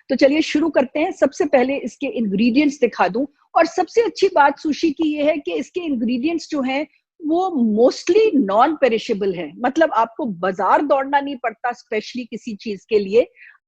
तो चलिए शुरू करते हैं। सबसे पहले इसके इंग्रेडिएंट्स दिखा दूं, और सबसे अच्छी बात सुशी की ये है कि इसके इंग्रेडिएंट्स जो हैं वो मोस्टली नॉन पेरिशेबल है। मतलब आपको बाजार दौड़ना नहीं पड़ता स्पेशली किसी चीज के लिए,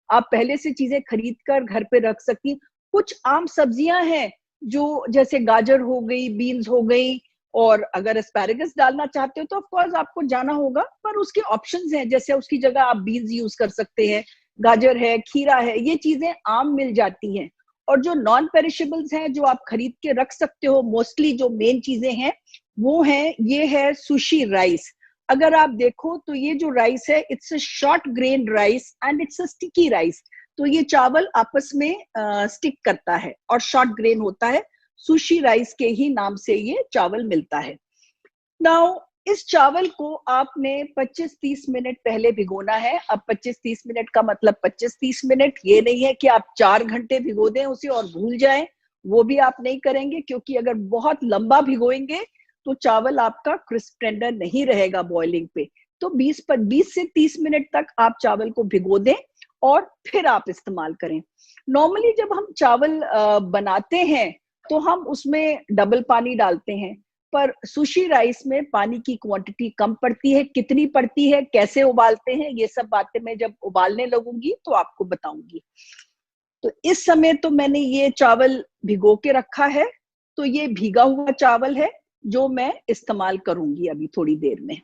आप पहले से चीजें खरीद कर घर पे रख सकती हैं। कुछ आम सब्जियां हैं जो जैसे गाजर हो गई, बीन्स हो गई, और अगर एस्पैरेगस डालना चाहते हो तो ऑफ कोर्स आपको जाना होगा, पर उसके ऑप्शंस हैं, जैसे उसकी जगह आप बीन्स यूज कर सकते हैं, गाजर है, खीरा है, ये चीजें आम मिल जाती हैं। और जो नॉन पेरिशेबल्स हैं जो आप खरीद के रख सकते हो, मोस्टली जो मेन चीजें हैं वो है, ये है सुशी राइस। अगर आप देखो तो ये जो राइस है, it's a short grain rice and it's a sticky rice. तो ये चावल आपस में स्टिक करता है और शॉर्ट ग्रेन होता है। सुशी राइस के ही नाम से ये चावल मिलता है। नाउ इस चावल को आपने 25-30 मिनट पहले भिगोना है। अब 25-30 मिनट का मतलब 25-30 मिनट, ये नहीं है कि आप 4 घंटे भिगो दें उसे और भूल जाएं, वो भी आप नहीं करेंगे, क्योंकि अगर बहुत लंबा भिगोएंगे तो चावल आपका क्रिस्प टेंडर नहीं रहेगा बॉइलिंग पे। तो 20 से 30 मिनट तक आप चावल को भिगो दें और फिर आप इस्तेमाल करें। नॉर्मली जब हम चावल बनाते हैं तो हम उसमें डबल पानी डालते हैं, पर सुशी राइस में पानी की क्वांटिटी कम पड़ती है। कितनी पड़ती है, कैसे उबालते हैं, ये सब बातें मैं जब उबालने लगूंगी तो आपको बताऊंगी। तो इस समय तो मैंने ये चावल भिगो के रखा है, तो ये भीगा हुआ चावल है जो मैं इस्तेमाल करूंगी अभी थोड़ी देर में।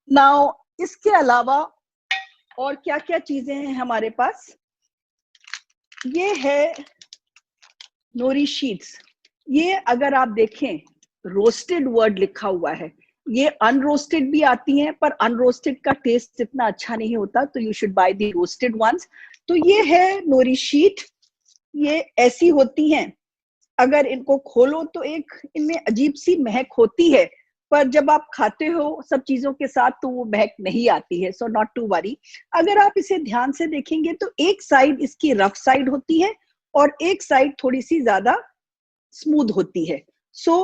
नाउ इसके अलावा और क्या क्या चीजें हैं हमारे पास, ये है नोरी शीट्स। ये अगर आप देखें रोस्टेड वर्ड लिखा हुआ है, ये अनरोस्टेड भी आती हैं, पर अनरोस्टेड का टेस्ट इतना अच्छा नहीं होता, तो you should buy the roasted ones. तो ये है नोरी शीट, ये ऐसी होती हैं। अगर इनको खोलो तो एक इनमें अजीब सी महक होती है, पर जब आप खाते हो सब चीजों के साथ तो वो महक नहीं आती है, सो नॉट टू वरी। अगर आप इसे ध्यान से देखेंगे तो एक साइड इसकी रफ साइड होती है और एक साइड थोड़ी सी ज्यादा स्मूथ होती है। सो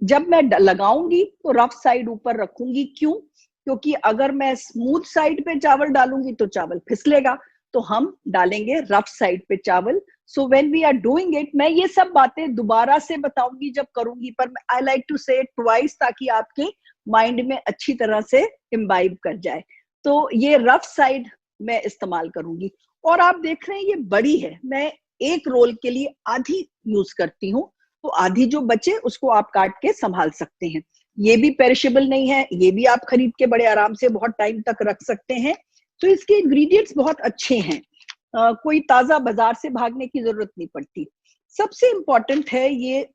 जब मैं लगाऊंगी तो रफ साइड ऊपर रखूंगी। क्यों? क्योंकि अगर मैं स्मूथ साइड पे चावल डालूंगी तो चावल फिसलेगा, तो हम डालेंगे रफ साइड पे चावल। So when we are doing it, मैं ये सब बातें दोबारा से बताऊंगी जब करूंगी, पर आई लाइक टू से इट ट्वाइस ताकि आपके माइंड में अच्छी तरह से इम्बाइब कर जाए। तो ये रफ साइड मैं इस्तेमाल करूंगी। और आप देख रहे हैं ये बड़ी है, मैं एक रोल के लिए आधी यूज करती हूँ, तो आधी जो बचे उसको आप काट के संभाल सकते हैं। ये भी पेरिशेबल नहीं है, ये भी आप खरीद के बड़े आराम से बहुत टाइम तक रख सकते हैं। तो इसके इंग्रेडिएंट्स बहुत अच्छे हैं, कोई ताजा बाजार से भागने की जरूरत नहीं पड़ती। सबसे इंपॉर्टेंट है ये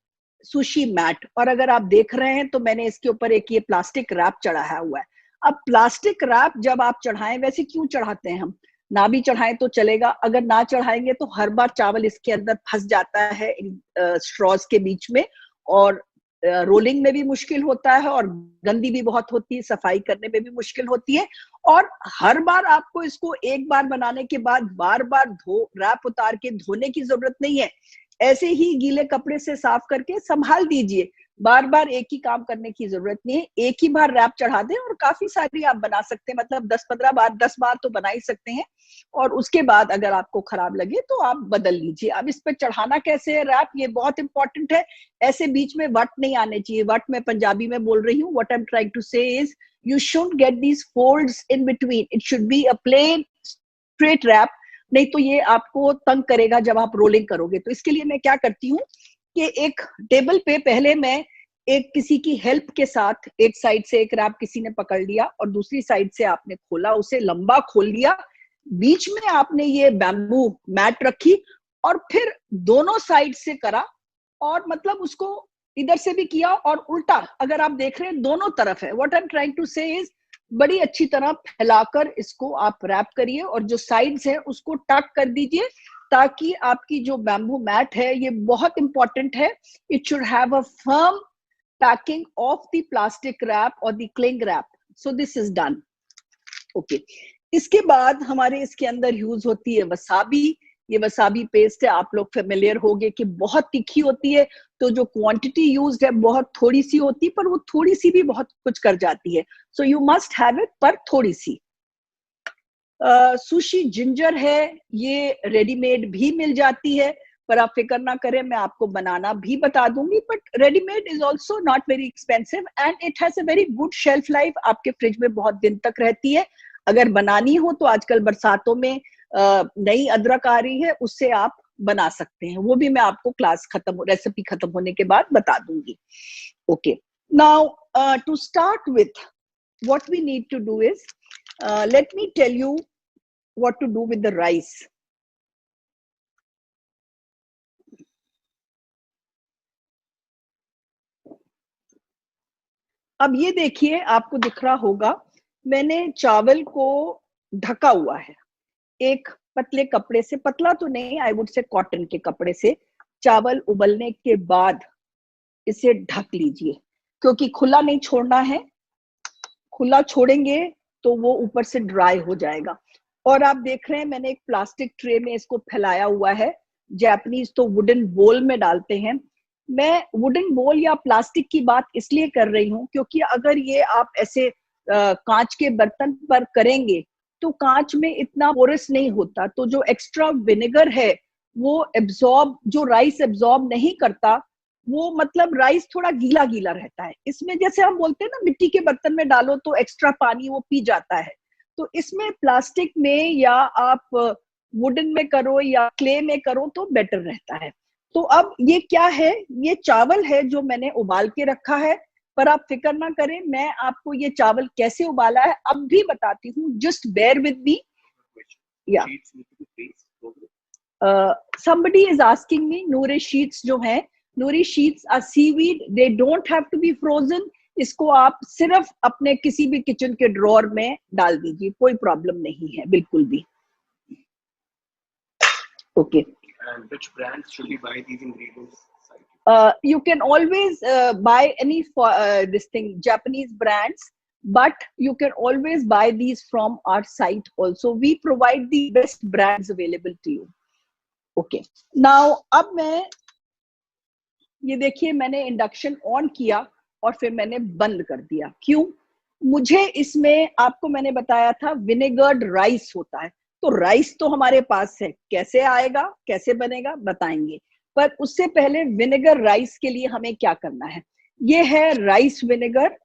सुशी मैट, और अगर आप देख रहे हैं तो मैंने इसके ऊपर एक ये प्लास्टिक रैप चढ़ाया हुआ है। अब प्लास्टिक रैप जब आप चढ़ाएं, वैसे क्यों चढ़ाते हैं हम, ना भी चढ़ाएं तो चलेगा, अगर ना चढ़ाएंगे तो हर बार चावल इसके अंदर फंस जाता है स्ट्रॉज के बीच में, और रोलिंग में भी मुश्किल होता है, और गंदी भी बहुत होती है, सफाई करने में भी मुश्किल होती है। और हर बार आपको इसको एक बार बनाने के बाद बार बार रैप उतार के धोने की जरूरत नहीं है। ऐसे ही गीले कपड़े से साफ करके संभाल दीजिए, बार बार एक ही काम करने की जरूरत नहीं है। एक ही बार रैप चढ़ा दें और काफी सारी आप बना सकते हैं, मतलब 10-15 बार, 10 बार तो बना ही सकते हैं। और उसके बाद अगर आपको खराब लगे तो आप बदल लीजिए। अब इस पे चढ़ाना कैसे है रैप, ये बहुत इंपॉर्टेंट है। ऐसे बीच में वट नहीं आने चाहिए, वट मैं पंजाबी में बोल रही हूँ। What I am trying to say is you should get these folds in between, it should be a plain straight wrap, नहीं तो ये आपको तंग करेगा जब आप रोलिंग करोगे। तो इसके लिए मैं क्या करती हूँ कि एक टेबल पे पहले मैं एक किसी की हेल्प के साथ एक साइड से एक रैप किसी ने पकड़ लिया और दूसरी साइड से आपने खोला, उसे लंबा खोल लिया, बीच में आपने ये बैम्बू मैट रखी और फिर दोनों साइड से करा, और मतलब उसको इधर से भी किया और उल्टा, अगर आप देख रहे हैं दोनों तरफ है। What I am trying to say is बड़ी अच्छी तरह फैलाकर इसको आप रैप करिए और जो साइड्स है उसको टक कर दीजिए, ताकि आपकी जो बैम्बू मैट है, ये बहुत इंपॉर्टेंट है, it should have a firm packing of the plastic wrap और the cling wrap. So this is done. Okay, इसके बाद हमारे इसके अंदर यूज होती है वसाबी। ये वसाबी पेस्ट है, आप लोग फेमिलियर होंगे कि बहुत तीखी होती है, तो जो क्वांटिटी यूज्ड है बहुत थोड़ी सी होती है, पर वो थोड़ी सी भी बहुत कुछ कर जाती है। So you must have it, पर थोड़ी सी। सुशी जिंजर है, ये रेडीमेड भी मिल जाती है, पर आप फिक्र ना करें, मैं आपको बनाना भी बता दूंगी. But readymade is also not very expensive and it has a very good shelf life. आपके फ्रिज में बहुत दिन तक रहती है. अगर बनानी हो तो आजकल बरसातों में नई अदरक आ रही है, उससे आप बना सकते हैं. वो भी मैं आपको रेसिपी खत्म होने के बाद बता दूंगी. Okay, now to start with what we need to do is, let me tell you what to do with the rice. अब ये देखिए, आपको दिख रहा होगा, मैंने चावल को ढका हुआ है एक पतले कपड़े से. पतला तो नहीं, आई वुड से कॉटन के कपड़े से. चावल उबलने के बाद इसे ढक लीजिए, क्योंकि खुला नहीं छोड़ना है. खुला छोड़ेंगे तो वो ऊपर से ड्राई हो जाएगा. और आप देख रहे हैं, मैंने एक प्लास्टिक ट्रे में इसको फैलाया हुआ है. जापानीज तो वुडन बोल में डालते हैं. मैं वुडन बोल या प्लास्टिक की बात इसलिए कर रही हूँ क्योंकि अगर ये आप ऐसे कांच के बर्तन पर करेंगे तो कांच में इतना पोरस नहीं होता, तो जो एक्स्ट्रा विनेगर है वो जो राइस एब्जॉर्ब नहीं करता, वो मतलब राइस थोड़ा गीला गीला रहता है. इसमें जैसे हम बोलते हैं ना, मिट्टी के बर्तन में डालो तो एक्स्ट्रा पानी वो पी जाता है. तो इसमें प्लास्टिक में या आप वुडन में करो या क्ले में करो तो बेटर रहता है. तो अब ये क्या है, ये चावल है जो मैंने उबाल के रखा है. पर आप फिक्र ना करें, मैं आपको ये चावल कैसे उबाला है अब भी बताती हूँ. Just bear with me. या somebody is asking me, nori sheets जो है, nori sheets are seaweed, they don't have to be frozen. इसको आप सिर्फ अपने किसी भी किचन के ड्रॉर में डाल दीजिए, कोई प्रॉब्लम नहीं है बिल्कुल भी. Okay. And which brands should we buy these ingredients? You can always buy any this thing Japanese brands, but you can always buy these from our site also. We provide the best brands available to you. Okay. Now अब मैं ये देखिए, मैंने induction on किया और फिर मैंने बंद कर दिया. क्यों? मुझे इसमें, आपको मैंने बताया था, विनेगर्ड राइस होता है. तो राइस तो हमारे पास है, कैसे आएगा, कैसे बनेगा, बताएंगे. पर उससे पहले विनेगर राइस के लिए हमें क्या करना है. ये है राइस विनेगर.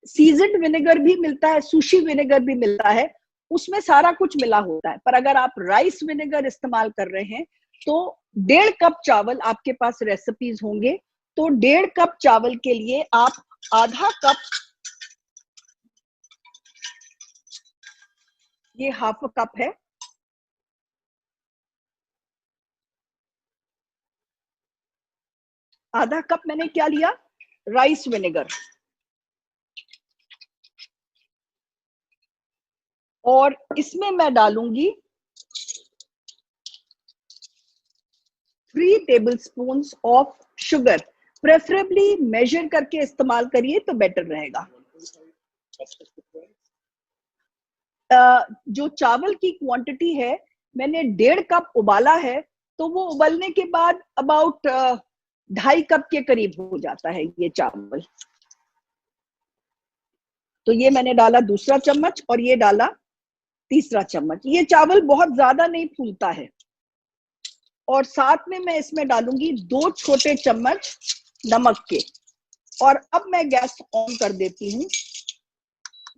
सीजन्ड विनेगर भी मिलता है, सुशी विनेगर भी मिलता है, उसमें सारा कुछ मिला होता है. पर अगर आप राइस विनेगर इस्तेमाल कर रहे हैं तो 1.5 कप चावल आपके पास रेसिपीज होंगे. तो 1.5 कप चावल के लिए आप आधा कप, ये हाफ कप है, आधा कप मैंने क्या लिया, राइस विनेगर. और इसमें मैं डालूंगी 3 tablespoons of sugar. Preferably measure करके इस्तेमाल करिए तो बेटर रहेगा. जो चावल की क्वांटिटी है, मैंने 1.5 कप उबाला है, तो वो उबलने के बाद अबाउट 2.5 कप के करीब हो जाता है ये चावल. तो ये मैंने डाला दूसरा चम्मच और ये डाला तीसरा चम्मच. ये चावल बहुत ज्यादा नहीं फूलता है. और साथ में मैं इसमें डालूंगी 2 छोटे चम्मच नमक के. और अब मैं गैस ऑन कर देती हूँ.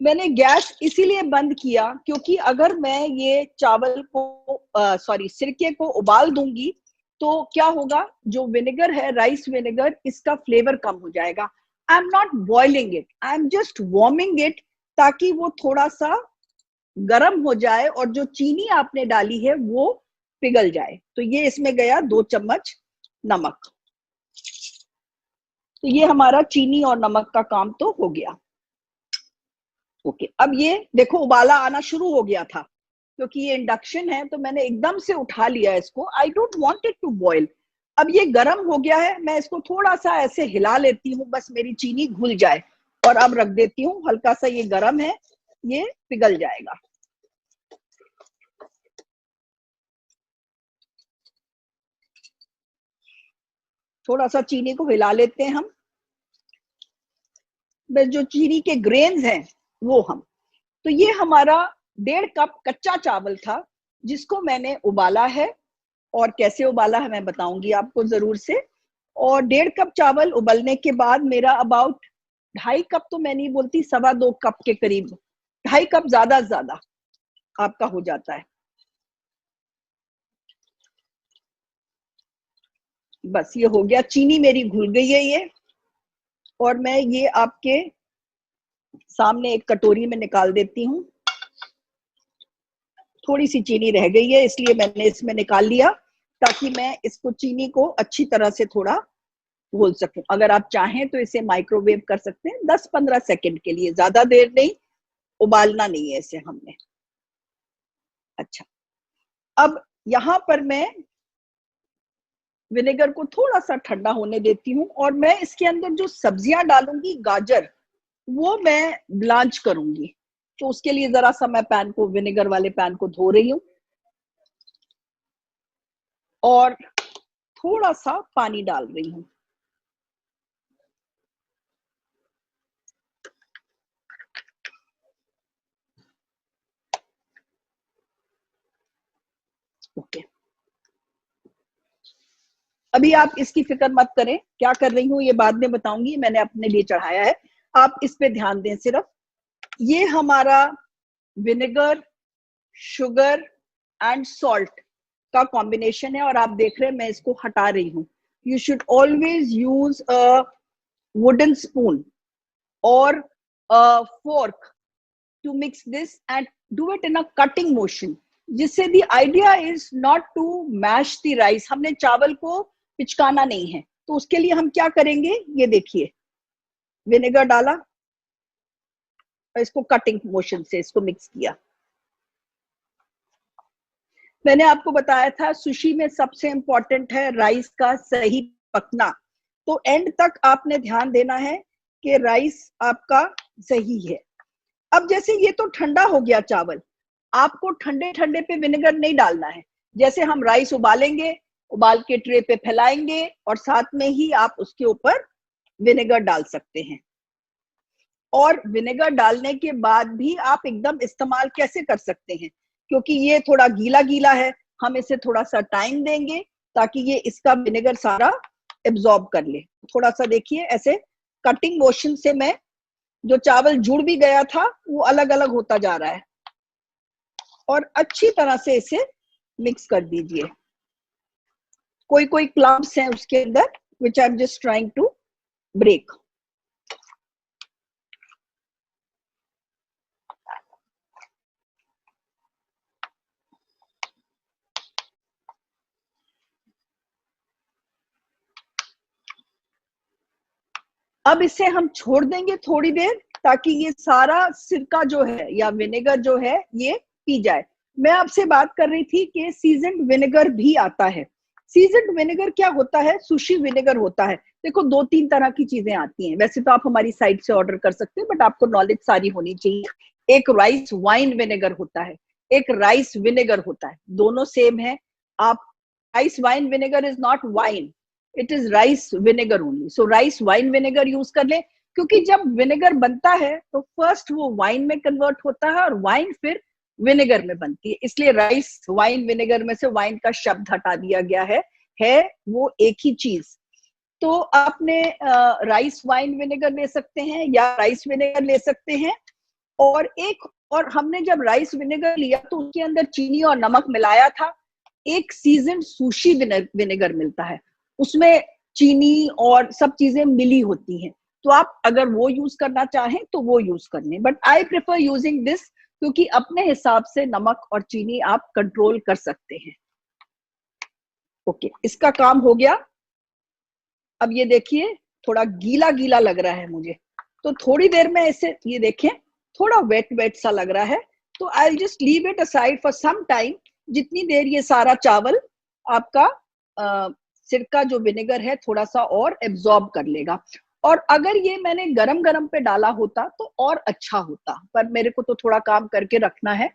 मैंने गैस इसीलिए बंद किया क्योंकि अगर मैं ये चावल को सिरके को उबाल दूंगी तो क्या होगा, जो विनेगर है, राइस विनेगर, इसका फ्लेवर कम हो जाएगा. I am not boiling it, I am just warming it, ताकि वो थोड़ा सा गर्म हो जाए और जो चीनी आपने डाली है वो पिघल जाए. तो ये इसमें गया 2 चम्मच नमक. तो ये हमारा चीनी और नमक का काम तो हो गया. ओके. अब ये देखो, उबाला आना शुरू हो गया था. क्योंकि ये इंडक्शन है तो मैंने एकदम से उठा लिया इसको. I don't want it to boil. अब ये गर्म हो गया है, मैं इसको थोड़ा सा ऐसे हिला लेती हूँ, बस मेरी चीनी घुल जाए. और अब रख देती हूँ, हल्का सा ये गर्म है, ये पिघल जाएगा. थोड़ा सा चीनी को हिला लेते हैं हम, बस जो चीनी के ग्रेन्स हैं वो हम. तो ये हमारा 1.5 कप कच्चा चावल था जिसको मैंने उबाला है, और कैसे उबाला है मैं बताऊंगी आपको जरूर से। और 1.5 कप चावल उबलने के बाद मेरा अबाउट 2.5 कप, तो मैं नहीं बोलती, 2.25 कप के करीब, 2.5 कप ज्यादा ज्यादा आपका हो जाता है। बस ये हो गया, चीनी मेरी घुल गई है ये, और मैं ये आपके सामने एक कटोरी में निकाल देती हूँ। थोड़ी सी चीनी रह गई है इसलिए मैंने इसमें निकाल लिया, ताकि मैं इसको चीनी को अच्छी तरह से थोड़ा घोल सकूं। अगर आप चाहें तो इसे माइक्रोवेव कर सकते हैं 10-15 सेकंड के लिए, ज्यादा देर नहीं, उबालना नहीं है इसे हमने। अच्छा, अब यहाँ पर मैं विनेगर को थोड़ा सा ठंडा होने देती हूँ, और मैं इसके अंदर जो सब्जियां डालूंगी, गाजर, वो मैं ब्लांच करूंगी। तो उसके लिए जरा सा मैं पैन को, विनेगर वाले पैन को धो रही हूँ, और थोड़ा सा पानी डाल रही हूँ। ओके, अभी आप इसकी फिक्र मत करें, क्या कर रही हूँ ये बाद में बताऊंगी, मैंने अपने लिए चढ़ाया है, आप इस पे ध्यान दें सिर्फ। ये हमारा विनेगर, शुगर एंड सॉल्ट का कॉम्बिनेशन है, और आप देख रहे हैं मैं इसको हटा रही हूँ। You should always use a wooden spoon और a fork to mix this and do it in a cutting motion, जिससे the idea is not to mash the rice. हमने चावल को पिचकाना नहीं है, तो उसके लिए हम क्या करेंगे, ये देखिए, विनेगर डाला और इसको कटिंग मोशन से इसको मिक्स किया। मैंने आपको बताया था सुशी में सबसे इंपॉर्टेंट है राइस का सही पकना, तो एंड तक आपने ध्यान देना है कि राइस आपका सही है। अब जैसे ये तो ठंडा हो गया चावल, आपको ठंडे ठंडे पे विनेगर नहीं डालना है। जैसे हम राइस उबालेंगे, उबाल के ट्रे पे फैलाएंगे, और साथ में ही आप उसके ऊपर विनेगर डाल सकते हैं। और विनेगर डालने के बाद भी आप एकदम इस्तेमाल कैसे कर सकते हैं, क्योंकि ये थोड़ा गीला गीला है, हम इसे थोड़ा सा टाइम देंगे ताकि ये इसका विनेगर सारा एब्जॉर्ब कर ले। थोड़ा सा देखिए, ऐसे कटिंग मोशन से मैं, जो चावल जुड़ भी गया था वो अलग अलग होता जा रहा है, और अच्छी तरह से इसे मिक्स कर दीजिए। कोई कोई क्लम्प्स हैं उसके अंदर, which I am just trying to break. अब इसे हम छोड़ देंगे थोड़ी देर, ताकि ये सारा सिरका जो है या विनेगर जो है ये पी जाए। मैं आपसे बात कर रही थी कि सीजन्ड विनेगर भी आता है। सीजन्ड विनेगर क्या होता है, सुशी विनेगर होता है। देखो, 2-3 तरह की चीजें आती हैं, वैसे तो आप हमारी साइट से ऑर्डर कर सकते हैं, बट आपको नॉलेज सारी होनी चाहिए। एक राइस वाइन विनेगर होता है, एक राइस विनेगर होता है, दोनों सेम है। आप, rice wine vinegar is not wine, it is rice vinegar only. So rice wine vinegar use कर ले, क्योंकि जब विनेगर बनता है तो फर्स्ट वो वाइन में कन्वर्ट होता है, और वाइन फिर विनेगर में बनती है, इसलिए राइस वाइन विनेगर में से वाइन का शब्द हटा दिया गया है वो एक ही चीज। तो आपने राइस वाइन विनेगर ले सकते हैं या राइस विनेगर ले सकते हैं। और हमने जब राइस विनेगर लिया तो उसके अंदर चीनी और नमक मिलाया था। एक सीजन सुशी विनेगर मिलता है, उसमें चीनी और सब चीजें मिली होती हैं, तो आप अगर वो यूज करना चाहें तो वो यूज कर लें, but I prefer using this, क्योंकि अपने हिसाब से नमक और चीनी आप कंट्रोल कर सकते हैं। ओके, इसका काम हो गया। अब ये देखिए, थोड़ा गीला गीला लग रहा है मुझे, तो थोड़ी देर में इसे, ये देखें थोड़ा वेट वेट सा लग रहा है, तो I will just leave it aside for some time, जितनी देर ये सारा चावल आपका सिरका जो विनेगर है थोड़ा सा और एब्जॉर्ब कर लेगा। और अगर ये मैंने गरम गरम पे डाला होता तो और अच्छा होता, पर मेरे को तो थोड़ा काम करके रखना है।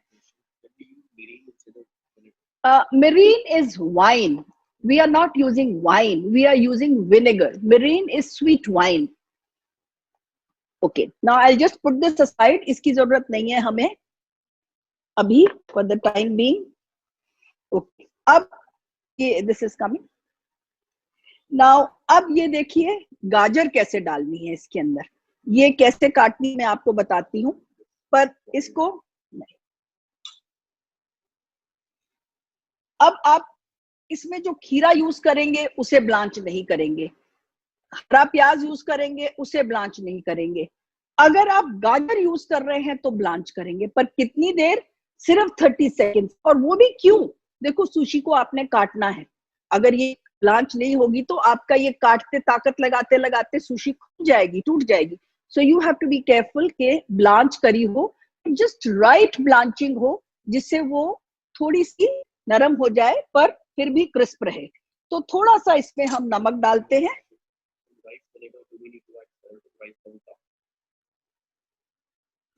Marine is wine. We are not using wine. We are using vinegar. Marine is sweet wine. Okay. Now I'll just put this aside. इसकी जरूरत नहीं है हमें। अभी for the time being. Okay, अब ये दिस इज कमिंग नाउ। अब ये देखिए गाजर कैसे डालनी है इसके अंदर, ये कैसे काटनी मैं आपको बताती हूँ, पर इसको अब आप इसमें जो खीरा यूज करेंगे उसे ब्लांच नहीं करेंगे, हरा प्याज यूज करेंगे उसे ब्लांच नहीं करेंगे। अगर आप गाजर यूज कर रहे हैं तो ब्लांच करेंगे, पर कितनी देर? सिर्फ 30 सेकेंड। और वो भी क्यों? देखो सुशी को आपने काटना है, अगर ये ब्लांच नहीं होगी तो आपका ये काटते ताकत लगाते लगाते सुशी खुल जाएगी, टूट जाएगी। So you have to be careful के ब्लांच करी हो, जस्ट राइट ब्लांचिंग हो, जिससे वो थोड़ी सी नरम हो जाए पर फिर भी क्रिस्प रहे। तो थोड़ा सा इसमें हम नमक डालते हैं।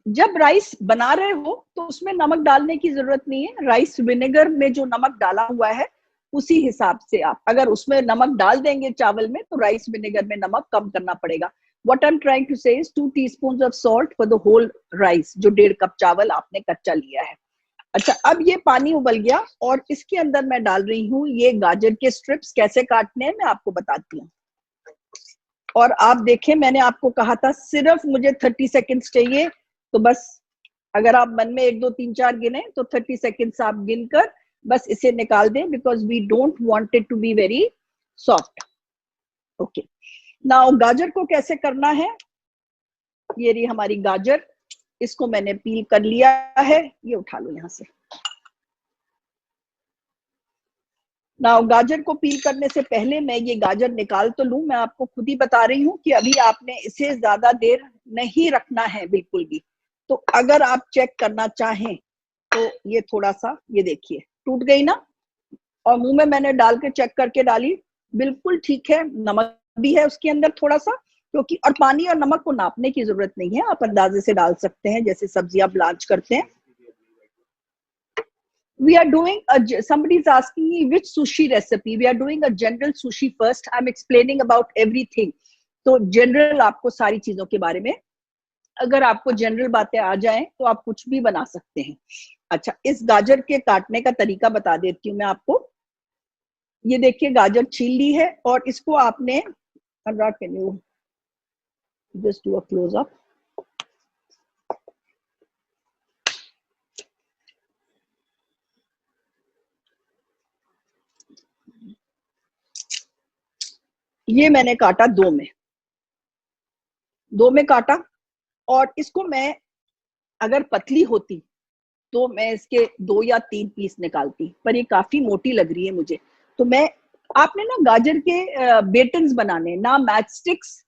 जब राइस बना रहे हो तो उसमें नमक डालने की जरूरत नहीं है, राइस विनेगर में जो नमक डाला हुआ है उसी हिसाब से आप अगर उसमें नमक डाल देंगे चावल में तो राइस विनेगर में नमक कम करना पड़ेगा। What I am trying to say is 2 teaspoon of salt for the whole rice, जो 1.5 कप चावल आपने कच्चा लिया है। अच्छा, अब ये पानी उबल गया और इसके अंदर मैं डाल रही हूँ ये गाजर के स्ट्रिप्स। कैसे काटने हैं मैं आपको बताती हूँ। और आप देखें, मैंने आपको कहा था सिर्फ मुझे 30 सेकेंड्स चाहिए, तो बस अगर आप मन में 1 2 3 4 गिने तो 30 सेकेंड्स आप गिनकर बस इसे निकाल दें, because we don't want it to be very soft. Okay, now गाजर को कैसे करना है? ये रही हमारी गाजर, इसको मैंने पील कर लिया है, ये उठा लो यहां से। नाउ गाजर को पील करने से पहले मैं ये गाजर निकाल तो लूं, मैं आपको खुद ही बता रही हूँ कि अभी आपने इसे ज्यादा देर नहीं रखना है बिल्कुल भी। तो अगर आप चेक करना चाहें तो ये थोड़ा सा, ये देखिए टूट गई ना, और मुंह में मैंने डाल के चेक करके डाली, बिल्कुल ठीक है। नमक भी है उसके अंदर थोड़ा सा, क्योंकि और पानी और नमक को नापने की जरूरत नहीं है, आप अंदाजे से डाल सकते हैं जैसे सब्जियां ब्लांच करते हैं। We are doing somebody is asking me which sushi recipe. We are doing a general sushi first. I'm explaining about everything. तो जनरल आपको सारी चीजों के बारे में, अगर आपको जनरल बातें आ जाएं तो आप कुछ भी बना सकते हैं। अच्छा, इस गाजर के काटने का तरीका बता देती हूँ मैं आपको। ये देखिए गाजर छील ली है और इसको आपने, Anurag can you just do a close up. ये मैंने काटा दो में काटा, और इसको मैं अगर पतली होती तो मैं इसके 2 या 3 पीस निकालती, पर ये काफी मोटी लग रही है मुझे। तो मैं, आपने ना गाजर के बेटन्स बनाने, ना मैच स्टिक्स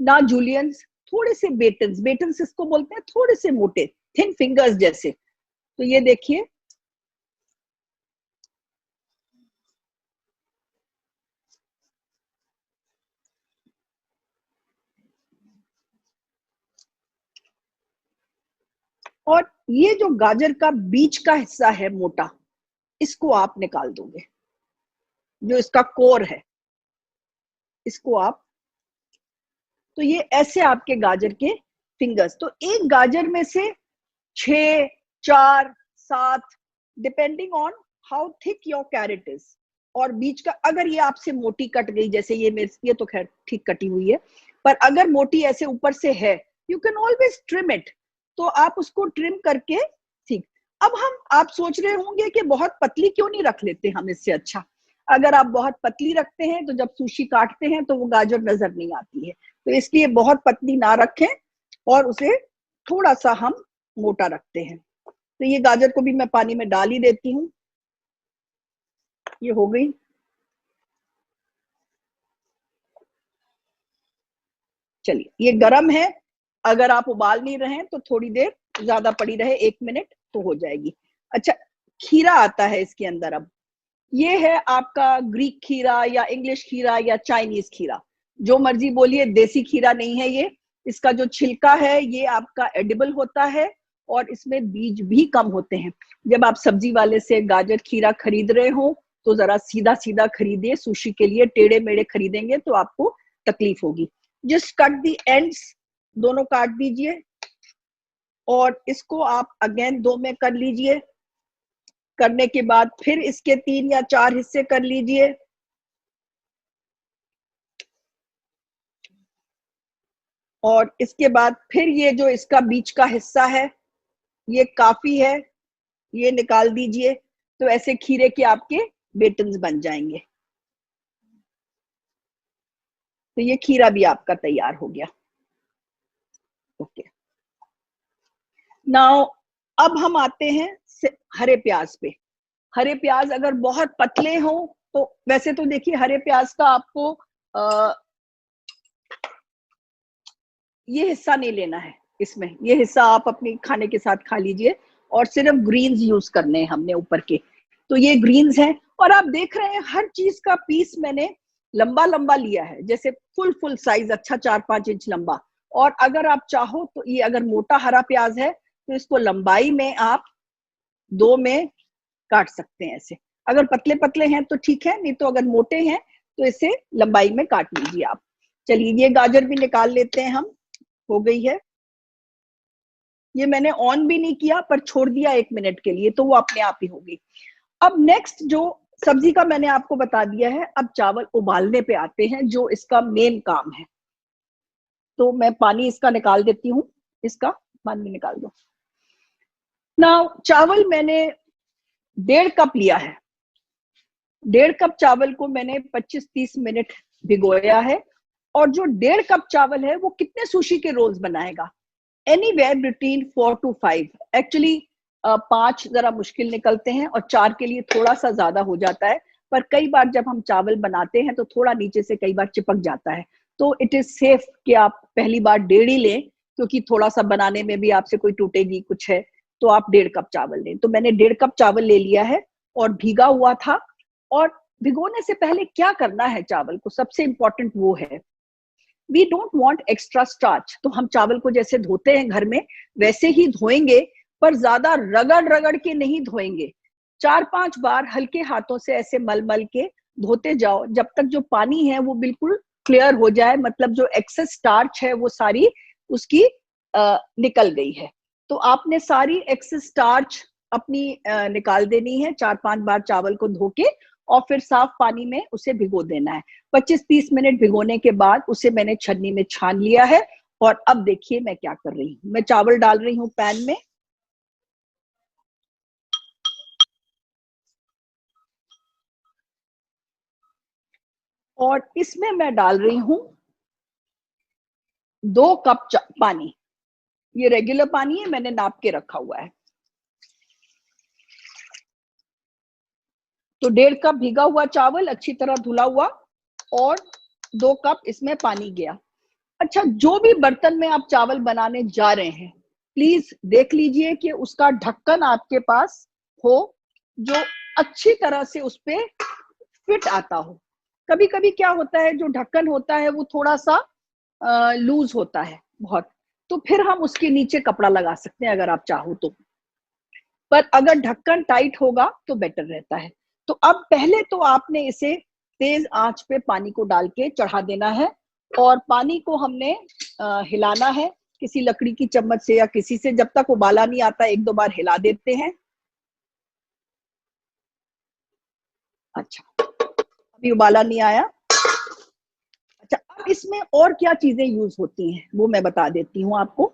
ना जूलियंस, थोड़े से बेटन्स, बेटन्स इसको बोलते हैं, थोड़े से मोटे थिन फिंगर्स जैसे। तो ये देखिए, और ये जो गाजर का बीच का हिस्सा है मोटा, इसको आप निकाल दोगे, जो इसका कोर है इसको आप, तो ये ऐसे आपके गाजर के फिंगर्स। तो एक गाजर में से 6 4 7 depending on how thick your carrot is. और बीच का अगर ये आपसे मोटी कट गई, जैसे ये तो खैर ठीक कटी हुई है, पर अगर मोटी ऐसे ऊपर से है, you can always trim it, तो आप उसको ट्रिम करके, ठीक। अब आप सोच रहे होंगे कि बहुत पतली क्यों नहीं रख लेते हम इससे। अच्छा, अगर आप बहुत पतली रखते हैं तो जब सुशी काटते हैं तो वो गाजर नजर नहीं आती है, तो इसलिए बहुत पतली ना रखें और उसे थोड़ा सा हम मोटा रखते हैं। तो ये गाजर को भी मैं पानी में डाल ही देती हूँ, ये हो गई। चलिए, ये गरम है, अगर आप उबाल नहीं रहे तो थोड़ी देर ज्यादा पड़ी रहे, 1 मिनट तो हो जाएगी। अच्छा, खीरा आता है इसके अंदर। अब ये है आपका ग्रीक खीरा या इंग्लिश खीरा या चाइनीज खीरा, जो मर्जी बोलिए, देसी खीरा नहीं है ये। इसका जो छिलका है ये आपका एडिबल होता है और इसमें बीज भी कम होते हैं। जब आप सब्जी वाले से गाजर खीरा खरीद रहे हो तो जरा सीधा सीधा खरीदिए, सुशी के लिए टेढ़े मेढ़े खरीदेंगे तो आपको तकलीफ होगी। जस्ट कट दी एंड्स, दोनों काट दीजिए। और इसको आप अगेन 2 में कर लीजिए। करने के बाद फिर इसके 3 या 4 हिस्से कर लीजिए। और इसके बाद फिर ये जो इसका बीच का हिस्सा है ये काफी है, ये निकाल दीजिए। तो ऐसे खीरे के आपके बेटन्स बन जाएंगे। तो ये खीरा भी आपका तैयार हो गया। ओके, नाउ अब हम आते हैं हरे प्याज पे। हरे प्याज अगर बहुत पतले हो तो वैसे तो देखिए हरे प्याज का आपको ये हिस्सा नहीं लेना है इसमें, ये हिस्सा आप अपनी खाने के साथ खा लीजिए और सिर्फ ग्रीन्स यूज करने हैं हमने ऊपर के। तो ये ग्रीन्स हैं और आप देख रहे हैं हर चीज का पीस मैंने लंबा लंबा लिया है, जैसे फुल साइज अच्छा 4-5 इंच लंबा। और अगर आप चाहो तो ये अगर मोटा हरा प्याज है तो इसको लंबाई में आप 2 में काट सकते हैं ऐसे। अगर पतले पतले हैं तो ठीक है, नहीं तो अगर मोटे हैं तो इसे लंबाई में काट लीजिए आप। चलिए ये गाजर भी निकाल लेते हैं हम, हो गई है। ये मैंने ऑन भी नहीं किया पर छोड़ दिया 1 मिनट के लिए तो वो अपने आप ही होगी। अब नेक्स्ट जो सब्जी का मैंने आपको बता दिया है, अब चावल उबालने पे आते हैं जो इसका मेन काम है। तो मैं पानी इसका निकाल देती हूँ, इसका पानी निकाल दो। नाउ चावल मैंने 1.5 कप लिया है। 1.5 कप चावल को मैंने 25-30 मिनट भिगोया है। और जो 1.5 कप चावल है वो कितने सुशी के रोल्स बनाएगा? Anywhere between 4 to 5। एक्चुअली 5 जरा मुश्किल निकलते हैं और 4 के लिए थोड़ा सा ज्यादा हो जाता है, पर कई बार जब हम चावल बनाते हैं तो थोड़ा नीचे से कई बार चिपक जाता है। तो इट इज सेफ कि आप पहली बार 1.5 ही लें, क्योंकि थोड़ा सा बनाने में भी आपसे कोई टूटेगी कुछ है तो आप 1.5 कप चावल लें। तो मैंने 1.5 कप चावल ले लिया है और भीगा हुआ था। और भिगोने से पहले क्या करना है चावल को, सबसे इंपॉर्टेंट वो है, we don't want extra starch. तो हम चावल को जैसे धोते हैं घर में वैसे ही धोएंगे, पर ज्यादा रगड़ रगड़ के नहीं धोएंगे। 4-5 बार हल्के हाथों से ऐसे मल मल के धोते जाओ जब तक जो पानी है वो बिल्कुल क्लियर हो जाए, मतलब जो एक्सेस स्टार्च है वो सारी उसकी निकल गई है। तो आपने सारी एक्सेस स्टार्च अपनी निकाल देनी है 4-5 बार चावल को धो के, और फिर साफ पानी में उसे भिगो देना है। 25-30 मिनट भिगोने के बाद उसे मैंने छन्नी में छान लिया है। और अब देखिए मैं क्या कर रही हूँ, मैं चावल डाल रही हूँ पैन में। और इसमें मैं डाल रही हूँ 2 कप पानी। ये रेगुलर पानी है, मैंने नाप के रखा हुआ है। तो 1.5 कप भीगा हुआ चावल अच्छी तरह धुला हुआ और 2 कप इसमें पानी गया। अच्छा, जो भी बर्तन में आप चावल बनाने जा रहे हैं प्लीज देख लीजिए कि उसका ढक्कन आपके पास हो जो अच्छी तरह से उस पे फिट आता हो। कभी कभी क्या होता है, जो ढक्कन होता है वो थोड़ा सा लूज होता है बहुत, तो फिर हम उसके नीचे कपड़ा लगा सकते हैं अगर आप चाहो तो। पर अगर ढक्कन टाइट होगा तो बेटर रहता है। तो अब पहले तो आपने इसे तेज आंच पे पानी को डाल के चढ़ा देना है और पानी को हमने हिलाना है किसी लकड़ी की चम्मच से या किसी से, जब तक उबाला नहीं आता 1-2 बार हिला देते हैं। अच्छा, अभी उबाला नहीं आया। अच्छा, अब इसमें और क्या चीजें यूज होती हैं वो मैं बता देती हूँ आपको।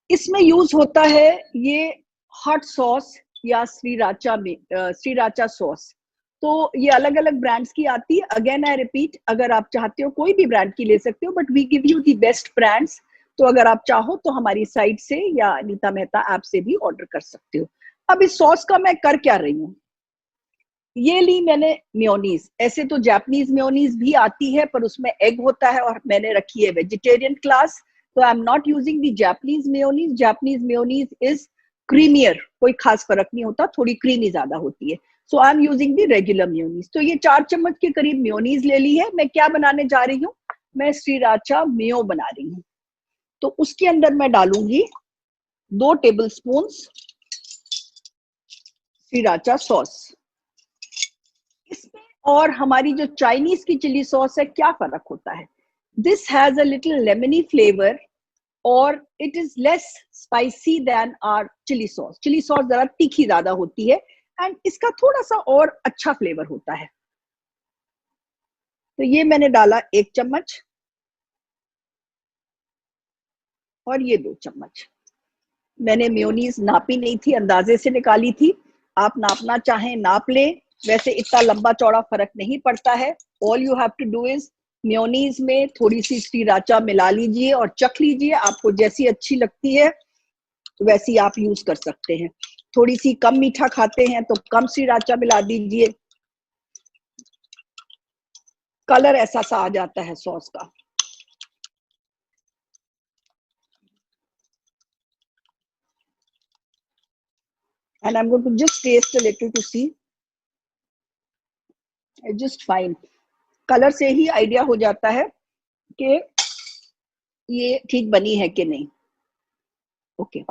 इसमें यूज होता है ये हॉट सॉस या श्रीराचा सॉस। तो ये अलग अलग ब्रांड्स की आती है। अगेन आई रिपीट, अगर आप चाहते हो कोई भी ब्रांड की ले सकते हो, but we give you the best brands. तो अगर आप चाहो तो हमारी साइट से या अनीता मेहता ऐप से भी ऑर्डर कर सकते हो। अब इस सॉस का मैं कर क्या रही हूँ, ये ली मैंने मेयोनीज। ऐसे तो जापानीज मेयोनीज भी आती है पर उसमें एग होता है और मैंने रखी है वेजिटेरियन क्लास, तो I am not using the Japanese mayonnaise. Japanese mayonnaise is क्रीमियर, कोई खास फर्क नहीं होता, थोड़ी क्रीमी ज्यादा होती है। So I am using the regular mayonnaise. तो ये 4 चम्मच के करीब मेयोनीज ले ली है। मैं क्या बनाने जा रही हूँ, मैं श्रीराचा मेयो बना रही हूँ। तो उसके अंदर मैं डालूंगी 2 टेबलस्पून श्रीराचा सॉस। इसमें और हमारी जो चाइनीज की चिली सॉस है क्या फर्क होता है, this has a little lemony flavour और it is less spicy than our chilli sauce. Chilli sauce जरा तीखी ज्यादा होती है एंड इसका थोड़ा सा और अच्छा फ्लेवर होता है। तो ये मैंने डाला 1 चम्मच और ये 2 चम्मच। मैंने मेयोनीज नापी नहीं थी, अंदाजे से निकाली थी। आप नापना चाहें नाप लें, वैसे इतना लंबा चौड़ा फर्क नहीं पड़ता है। All you have to do is mayonnaise में थोड़ी सी श्रीराचा मिला लीजिए और चख लीजिए, आपको जैसी अच्छी लगती है वैसी आप यूज कर सकते हैं। थोड़ी सी कम मीठा खाते हैं तो कम श्रीराचा मिला दीजिए, कलर ऐसा सा आ जाता है सॉस का। And I'm going to just taste a little to see. It's just fine. Colour से ही आइडिया हो जाता है कि ये ठीक बनी है कि नहीं। ओके,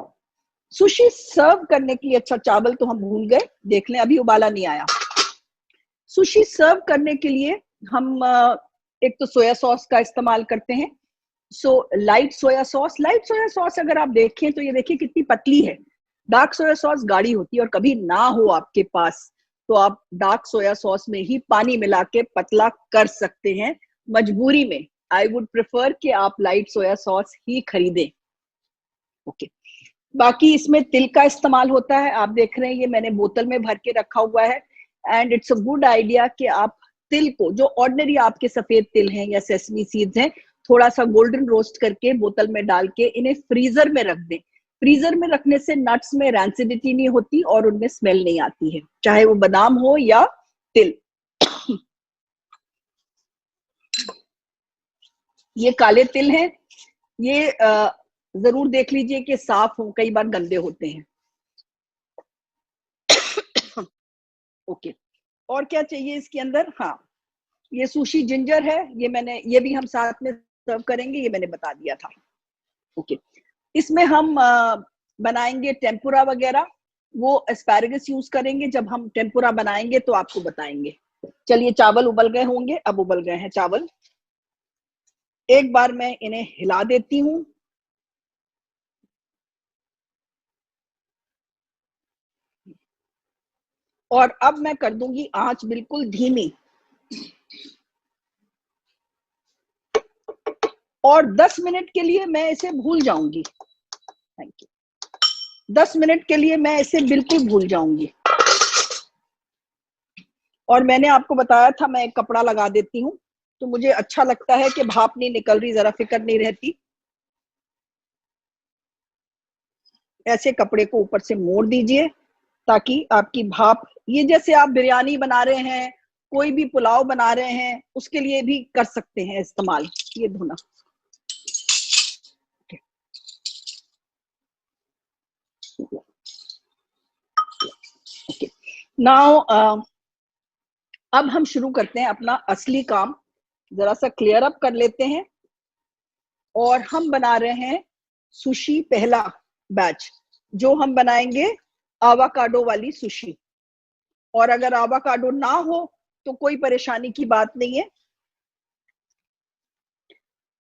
सुशी सर्व करने के लिए, अच्छा चावल तो हम भूल गए, देख लें अभी उबाला नहीं आया। सुशी सर्व करने के लिए हम एक तो सोया सॉस का इस्तेमाल करते हैं। So light soya sauce, light soya sauce अगर आप देखें तो ये देखिए कितनी पतली है। डार्क सोया सॉस गाढ़ी होती है और कभी ना हो आपके पास तो आप डार्क सोया सॉस में ही पानी मिला के पतला कर सकते हैं मजबूरी में। आई वुड प्रेफर कि आप लाइट सोया सॉस ही खरीदें। ओके, बाकी इसमें तिल का इस्तेमाल होता है। आप देख रहे हैं ये मैंने बोतल में भर के रखा हुआ है and it's a good idea कि आप तिल को, जो ऑर्डिनरी आपके सफेद तिल हैं या सेसमी सीड्स हैं, थोड़ा सा गोल्डन रोस्ट करके बोतल में डाल के इन्हें फ्रीजर में रख दें। फ्रीजर में रखने से नट्स में रैंसिडिटी नहीं होती और उनमें स्मेल नहीं आती है, चाहे वो बादाम हो या तिल। ये काले तिल हैं, ये जरूर देख लीजिए कि साफ हो, कई बार गंदे होते हैं। ओके, और क्या चाहिए इसके अंदर? हाँ, ये सुशी जिंजर है, ये मैंने, ये भी हम साथ में सर्व करेंगे, ये मैंने बता दिया था। ओके, इसमें हम बनाएंगे टेम्पुरा वगैरह, वो एस्पैरागस यूज करेंगे जब हम टेम्पुरा बनाएंगे तो आपको बताएंगे। चलिए, चावल उबल गए होंगे, अब उबल गए हैं चावल। एक बार मैं इन्हें हिला देती हूँ। और अब मैं कर दूंगी आंच बिल्कुल धीमी और 10 मिनट के लिए मैं इसे भूल जाऊंगी। Thank you. 10 मिनट के लिए मैं इसे बिल्कुल भूल जाऊंगी। और मैंने आपको बताया था मैं एक कपड़ा लगा देती हूँ, तो मुझे अच्छा लगता है कि भाप नहीं निकल रही, जरा फिक्र नहीं रहती। ऐसे कपड़े को ऊपर से मोड़ दीजिए ताकि आपकी भाप, ये जैसे आप बिरयानी बना रहे हैं, कोई भी पुलाव बना रहे हैं, उसके लिए भी कर सकते हैं इस्तेमाल। ये धोना। नाउ अब हम शुरू करते हैं अपना असली काम। जरा सा क्लियर अप कर लेते हैं और हम बना रहे हैं सुशी पहला बैच, जो हम बनाएंगे आवाकाडो वाली सुशी। और अगर आवाकाडो ना हो तो कोई परेशानी की बात नहीं है।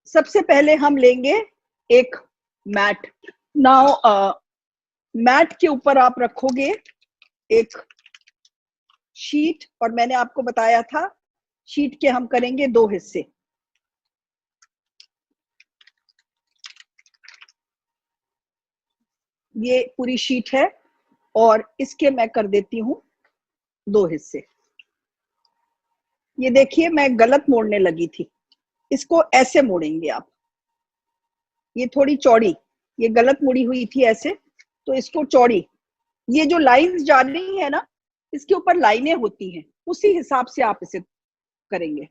सबसे पहले हम लेंगे एक मैट। नाउ मैट के ऊपर आप रखोगे एक शीट, और मैंने आपको बताया था शीट के हम करेंगे 2 हिस्से। ये पूरी शीट है और इसके मैं कर देती हूं 2 हिस्से। ये देखिए मैं गलत मोड़ने लगी थी, इसको ऐसे मोड़ेंगे आप। ये थोड़ी चौड़ी, ये गलत मुड़ी हुई थी ऐसे, तो इसको चौड़ी, ये जो लाइंस जा रही है ना, इसके ऊपर लाइनें होती हैं, उसी हिसाब से आप इसे करेंगे।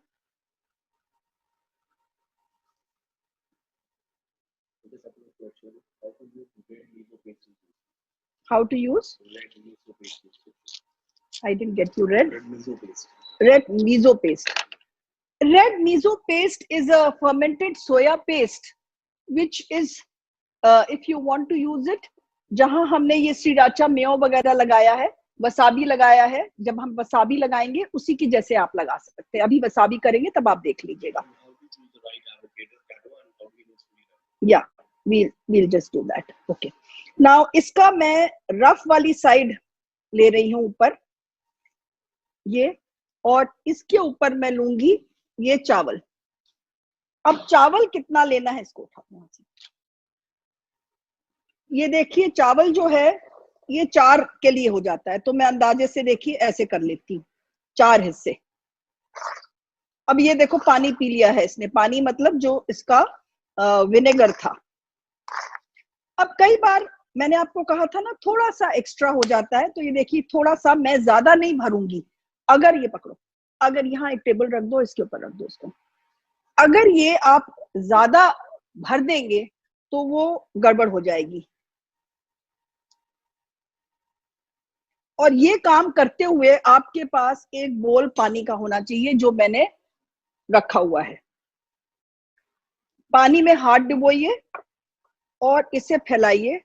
How to use? I didn't get you. Red miso paste. Red miso paste. Red miso paste is a fermented soya paste, which is, if you want to use it, जहां हमने ये श्रीराचा मेयो वगैरह लगाया है, wasabi लगाया है, जब हम वसाबी लगाएंगे उसी की जैसे आप लगा सकते हैं। अभी वसाबी करेंगे तब आप देख लीजिएगा। या we'll just do that. Okay. Now इसका मैं रफ वाली साइड ले रही हूं ऊपर ये, और इसके ऊपर मैं लूंगी ये चावल। अब चावल कितना लेना है इसको उठाओ यहां से। ये देखिए चावल जो है ये 4 के लिए हो जाता है, तो मैं अंदाजे से देखिए ऐसे कर लेती हूँ 4 हिस्से। अब ये देखो पानी पी लिया है इसने, पानी मतलब जो इसका विनेगर था। अब कई बार मैंने आपको कहा था ना थोड़ा सा एक्स्ट्रा हो जाता है, तो ये देखिए थोड़ा सा, मैं ज्यादा नहीं भरूंगी। अगर ये पकड़ो, अगर यहाँ एक टेबल रख दो, इसके ऊपर रख दो इसको, अगर ये आप ज्यादा भर देंगे तो वो गड़बड़ हो जाएगी। और ये काम करते हुए आपके पास एक बोल पानी का होना चाहिए जो मैंने रखा हुआ है। पानी में हाथ डुबोइए और इसे फैलाइए।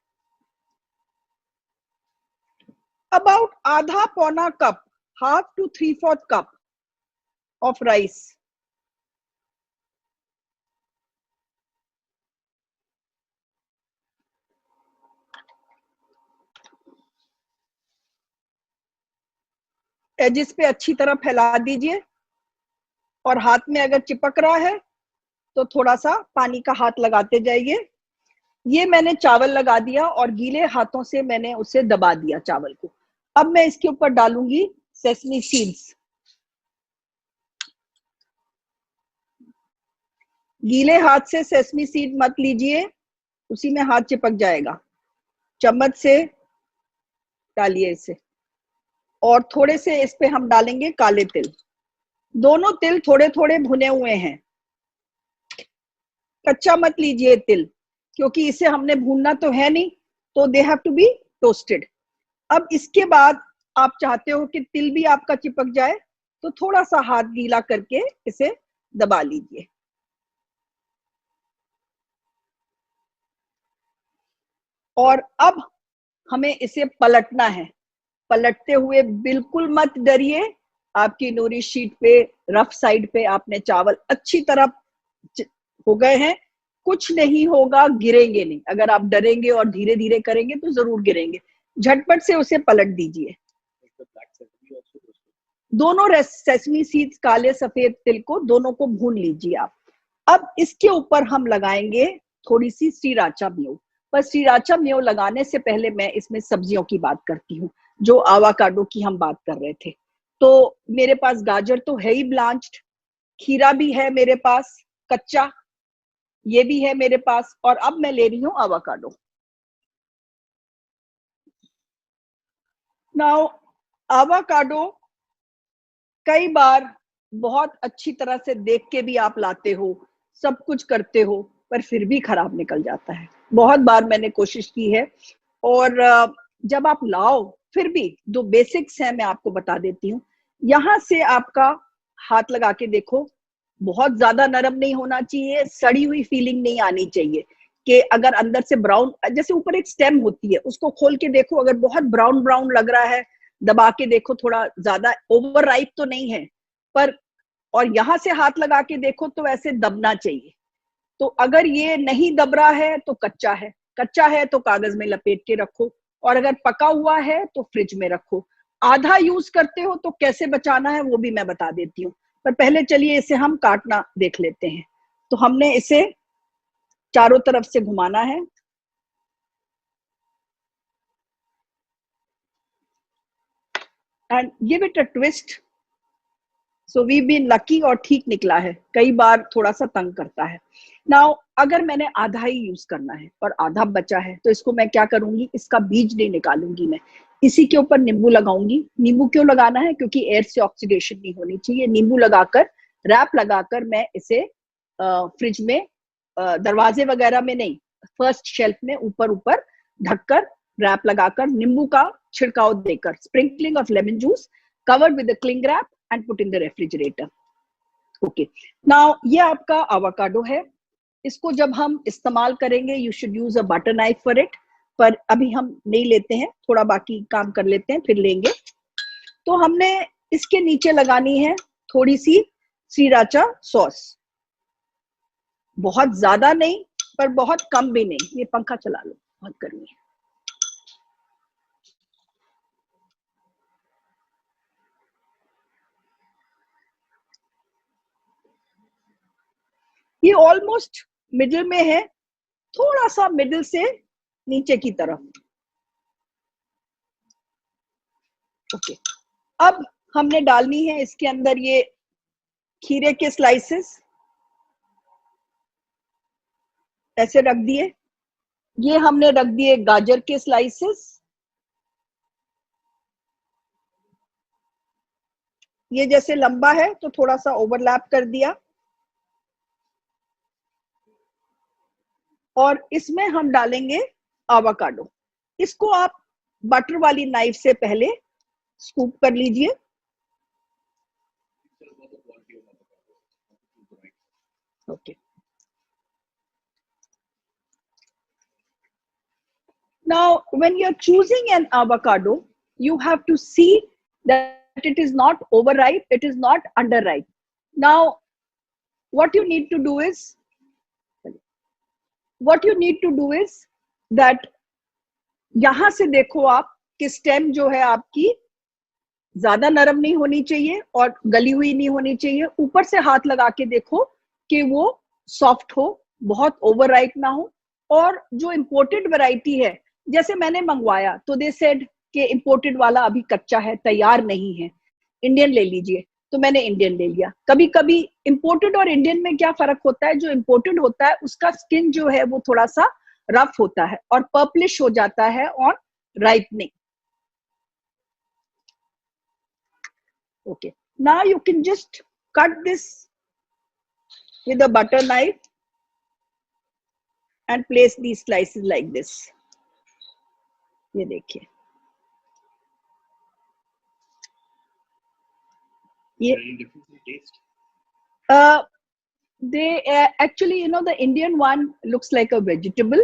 अबाउट आधा पौना cup, 1/2 to 3/4 cup of rice. Edges पे अच्छी तरह फैला दीजिए, और हाथ में अगर चिपक रहा है तो थोड़ा सा पानी का हाथ लगाते जाइए। ये मैंने चावल लगा दिया और गीले हाथों से मैंने उसे दबा दिया चावल को। अब मैं इसके ऊपर डालूंगी सेसमी सीड्स। गीले हाथ से सेसमी सीड मत लीजिए, उसी में हाथ चिपक जाएगा। चम्मच से डालिए इसे, और थोड़े से इस पे हम डालेंगे काले तिल। दोनों तिल थोड़े थोड़े भुने हुए हैं, कच्चा मत लीजिए तिल, क्योंकि इसे हमने भूनना तो है नहीं, तो they have to be toasted. अब इसके बाद आप चाहते हो कि तिल भी आपका चिपक जाए, तो थोड़ा सा हाथ गीला करके इसे दबा लीजिए। और अब हमें इसे पलटना है। पलटते हुए बिल्कुल मत डरिए। आपकी नूरी शीट पे रफ साइड पे आपने चावल अच्छी तरह हो गए हैं, कुछ नहीं होगा, गिरेंगे नहीं। अगर आप डरेंगे और धीरे धीरे करेंगे तो जरूर गिरेंगे। झटपट से उसे पलट दीजिए। दोनों सेसमी सीड्स, काले सफेद तिल को, दोनों को भून लीजिए आप। अब इसके ऊपर हम लगाएंगे थोड़ी सी श्रीराचा म्यो। पर श्रीराचा म्यो लगाने से पहले मैं इसमें सब्जियों की बात करती हूँ, जो आवाकाडो की हम बात कर रहे थे। तो मेरे पास गाजर तो है ही ब्लांच्ड, खीरा भी है मेरे पास कच्चा, ये भी है मेरे पास, और अब मैं ले रही हूँ आवाकाडो। नाउ आवाकाडो कई बार बहुत अच्छी तरह से देख के भी आप लाते हो, सब कुछ करते हो, पर फिर भी खराब निकल जाता है। बहुत बार मैंने कोशिश की है, और जब आप लाओ फिर भी दो बेसिक्स हैं, मैं आपको बता देती हूँ। यहां से आपका हाथ लगा के देखो, बहुत ज्यादा नरम नहीं होना चाहिए, सड़ी हुई फीलिंग नहीं आनी चाहिए कि अगर अंदर से ब्राउन, जैसे ऊपर एक स्टेम होती है उसको खोल के देखो, अगर बहुत ब्राउन ब्राउन लग रहा है, दबा के देखो, थोड़ा ज्यादा ओवर राइप तो नहीं है पर, और यहां से हाथ लगा के देखो तो ऐसे दबना चाहिए। तो अगर ये नहीं दब रहा है तो कच्चा है, कच्चा है तो कागज में लपेट के रखो, और अगर पका हुआ है तो फ्रिज में रखो। आधा यूज करते हो तो कैसे बचाना है वो भी मैं बता देती हूँ, पर पहले चलिए इसे हम काटना देख लेते हैं। तो हमने इसे चारों तरफ से घुमाना है, and give it a twist. So we been lucky, और ठीक निकला है। कई बार थोड़ा सा तंग करता है। नाउ अगर मैंने आधा ही यूज करना है और आधा बचा है, तो इसको मैं क्या करूंगी, इसका बीज नहीं निकालूंगी, मैं इसी के ऊपर नींबू लगाऊंगी। नींबू क्यों लगाना है, क्योंकि एयर से ऑक्सीडेशन नहीं होनी चाहिए। नींबू लगाकर, रैप लगाकर मैं इसे फ्रिज में, दरवाजे वगैरह में नहीं, फर्स्ट शेल्फ में ऊपर ऊपर ढककर, रैप लगाकर, नींबू का छिड़काव देकर, sprinkling of lemon juice, covered with the cling rap and put in the refrigerator. Okay, now ये आपका आवाकाडो है। इसको जब हम इस्तेमाल करेंगे, you should use a butter knife for it, पर अभी हम नहीं लेते हैं, थोड़ा बाकी काम कर लेते हैं फिर लेंगे। तो हमने इसके नीचे लगानी है थोड़ी सी श्रीराचा सॉस, बहुत ज्यादा नहीं, पर बहुत कम भी नहीं। ये पंखा चला लो, बहुत गर्मी है। ये ऑलमोस्ट मिडिल में है, थोड़ा सा मिडिल से नीचे की तरफ। ओके, अब हमने डालनी है इसके अंदर ये खीरे के स्लाइसेस, ऐसे रख दिए। ये हमने रख दिए गाजर के स्लाइसेस, ये जैसे लंबा है तो थोड़ा सा ओवरलैप कर दिया। और इसमें हम डालेंगे आवाकाडो। इसको आप बटर वाली नाइफ से पहले स्कूप कर लीजिए। Okay, now when you're choosing an avocado, you have to see that it is not overripe, it is not underripe. Now what you need to do is that यहां से देखो आप कि स्टेम जो है आपकी ज्यादा नरम नहीं होनी चाहिए और गली हुई नहीं होनी चाहिए। ऊपर से हाथ लगा के देखो कि वो सॉफ्ट हो, बहुत ओवरराइप ना हो। और जो इम्पोर्टेड वैरायटी है, जैसे मैंने मंगवाया तो दे सेड कि इम्पोर्टेड वाला अभी कच्चा है, तैयार नहीं है, इंडियन ले लीजिए, तो मैंने इंडियन ले लिया। कभी कभी इम्पोर्टेड और इंडियन में क्या फर्क होता है, जो इम्पोर्टेड होता है उसका स्किन जो है वो थोड़ा सा रफ होता है और पर्पलिश हो जाता है on ripening. Okay, now you can just cut this with a butter knife and place these slices like this. ये देखिए, ये they actually, you know, the Indian one looks like a vegetable,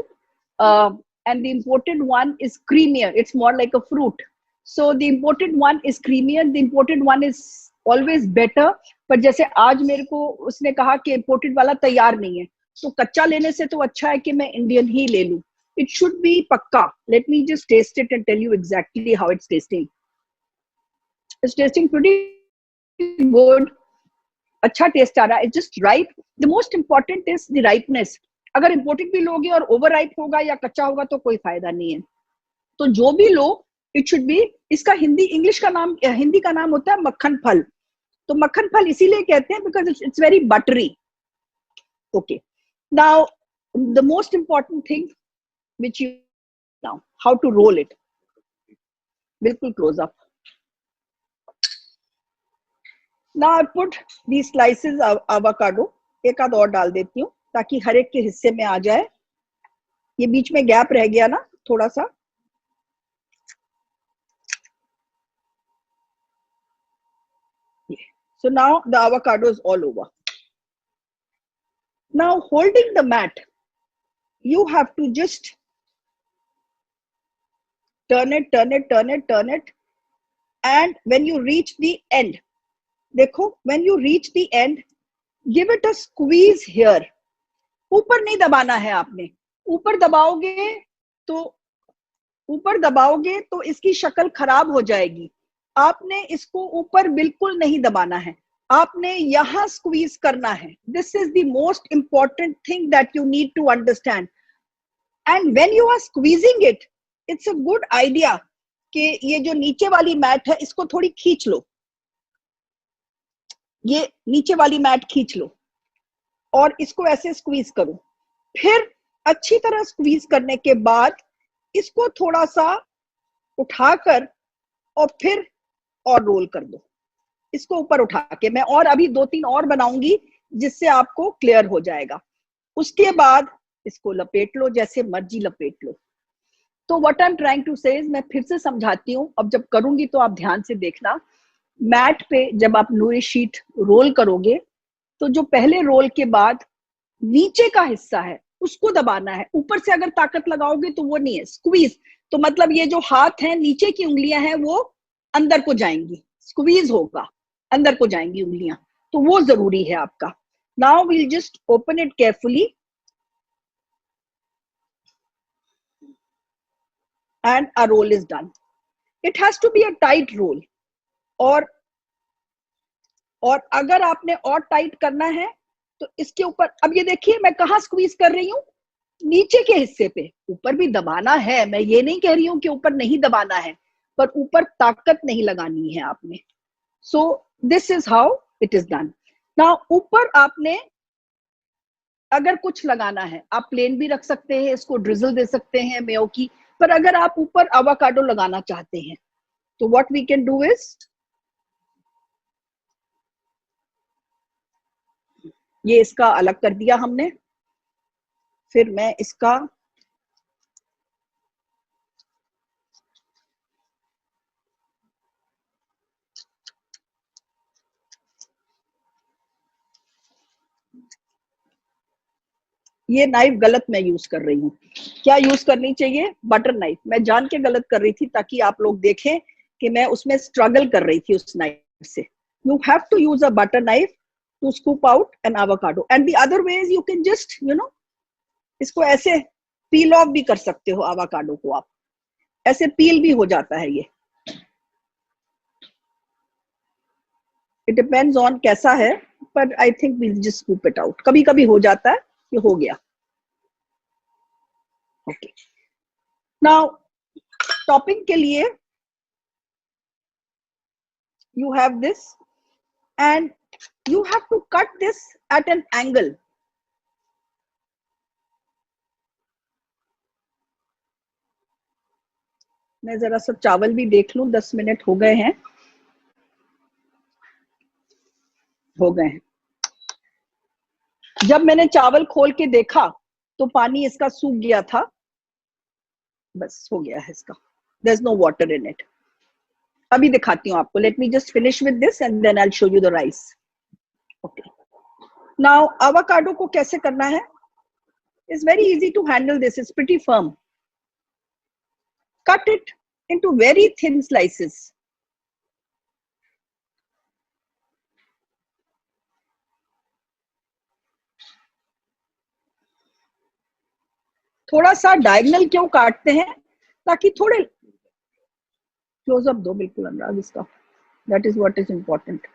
and the imported one is creamier. It's more like a fruit. So the imported one is creamier. The imported one is always better. पर जैसे आज मेरे को उसने कहा कि imported वाला तैयार नहीं है, तो कच्चा लेने से तो अच्छा है कि मैं इंडियन ही ले लूं। It should be पक्का. Let me just taste it and tell you exactly how it's tasting. It's tasting pretty good. अच्छा टेस्ट आ रहा है, just ripe. The most important is the ripeness. अगर इम्पोर्टेड भी लोगे और ओवर राइप होगा या कच्चा होगा तो कोई फायदा नहीं है। तो जो भी लो, इट शुड बी, इसका हिंदी का नाम होता है मक्खन फल। तो मक्खन फल इसीलिए कहते हैं because it's very buttery. Okay, now the most important thing which you now, how to roll it. बिल्कुल close up. Now I put these slices of avocado, एक आध और डाल देती हूँ ताकि हर एक के हिस्से में आ जाए। ये बीच में गैप रह गया ना थोड़ा सा। So now the avocado is all over. Now holding the mat, you have to just turn it, and when you reach the end, देखो, when you reach the end, give it a squeeze here. ऊपर नहीं दबाना है आपने। ऊपर दबाओगे तो इसकी शक्ल खराब हो जाएगी। आपने इसको ऊपर बिल्कुल नहीं दबाना है, आपने यहां स्क्वीज करना है। This is the most important thing that you need to understand. And when you are squeezing it, it's a good idea कि ये जो नीचे वाली मैट है इसको थोड़ी खींच लो। ये नीचे वाली मैट खींच लो और इसको ऐसे स्क्वीज करो। फिर अच्छी तरह स्क्वीज करने के बाद इसको थोड़ा सा उठाकर और फिर और रोल कर दो इसको ऊपर उठा के। मैं और अभी 2-3 और बनाऊंगी जिससे आपको क्लियर हो जाएगा। उसके बाद इसको लपेट लो, जैसे मर्जी लपेट लो। तो what I am trying to say is, मैं फिर से समझाती हूँ, अब जब करूंगी तो आप ध्यान से देखना। मैट पे जब आप नूरी शीट रोल करोगे तो जो पहले रोल के बाद नीचे का हिस्सा है उसको दबाना है। ऊपर से अगर ताकत लगाओगे तो वो नहीं है स्क्वीज। तो मतलब ये जो हाथ है, नीचे की उंगलियां हैं, वो अंदर को जाएंगी, स्क्वीज होगा, अंदर को जाएंगी उंगलियां, तो वो जरूरी है आपका। Now we'll just open it carefully and a roll is done. It has to be a tight roll. और अगर आपने और टाइट करना है तो इसके ऊपर, अब ये देखिए मैं कहाँ स्क्वीज कर रही हूँ, नीचे के हिस्से पे। ऊपर भी दबाना है, मैं ये नहीं कह रही हूँ कि ऊपर नहीं दबाना है, पर ऊपर ताकत नहीं लगानी है आपने। सो this is how it is done. Now ऊपर आपने अगर कुछ लगाना है, आप प्लेन भी रख सकते हैं, इसको ड्रिजल दे सकते हैं मेयो की, पर अगर आप ऊपर एवोकाडो लगाना चाहते हैं तो what we can do is, ये इसका अलग कर दिया हमने। फिर मैं इसका ये नाइफ गलत मैं यूज कर रही हूँ। क्या यूज करनी चाहिए? Butter knife. मैं जान के गलत कर रही थी ताकि आप लोग देखें कि मैं उसमें स्ट्रगल कर रही थी उस नाइफ से। You have to use a butter knife to scoop out an avocado, and the other wedge you can just इसको ऐसे पील ऑफ भी कर सकते हो। एवोकाडो को आप ऐसे पील भी हो जाता है ये, इट डिपेंड्स ऑन कैसा है, पर I think we just scoop it out. कभी कभी हो जाता है, ये हो गया। ओके, नाउ टॉपिंग के लिए you have this and you have to cut this at an angle. मैं जरा सा चावल भी देख लूं, 10 मिनट हो गए हैं, जब मैंने चावल खोल के देखा तो पानी इसका सूख गया था, बस हो गया है इसका, there's no water in it. अभी दिखाती हूँ आपको, let me just finish with this and then I'll show you the rice. Okay. Now avocado को कैसे करना है? It's very easy to handle this. It's pretty firm. Cut it into very thin slices. थोड़ा सा diagonal क्यों काटते हैं? ताकि थोड़े क्लोजअप दो बिल्कुल अनुराग इसका, that is what is important.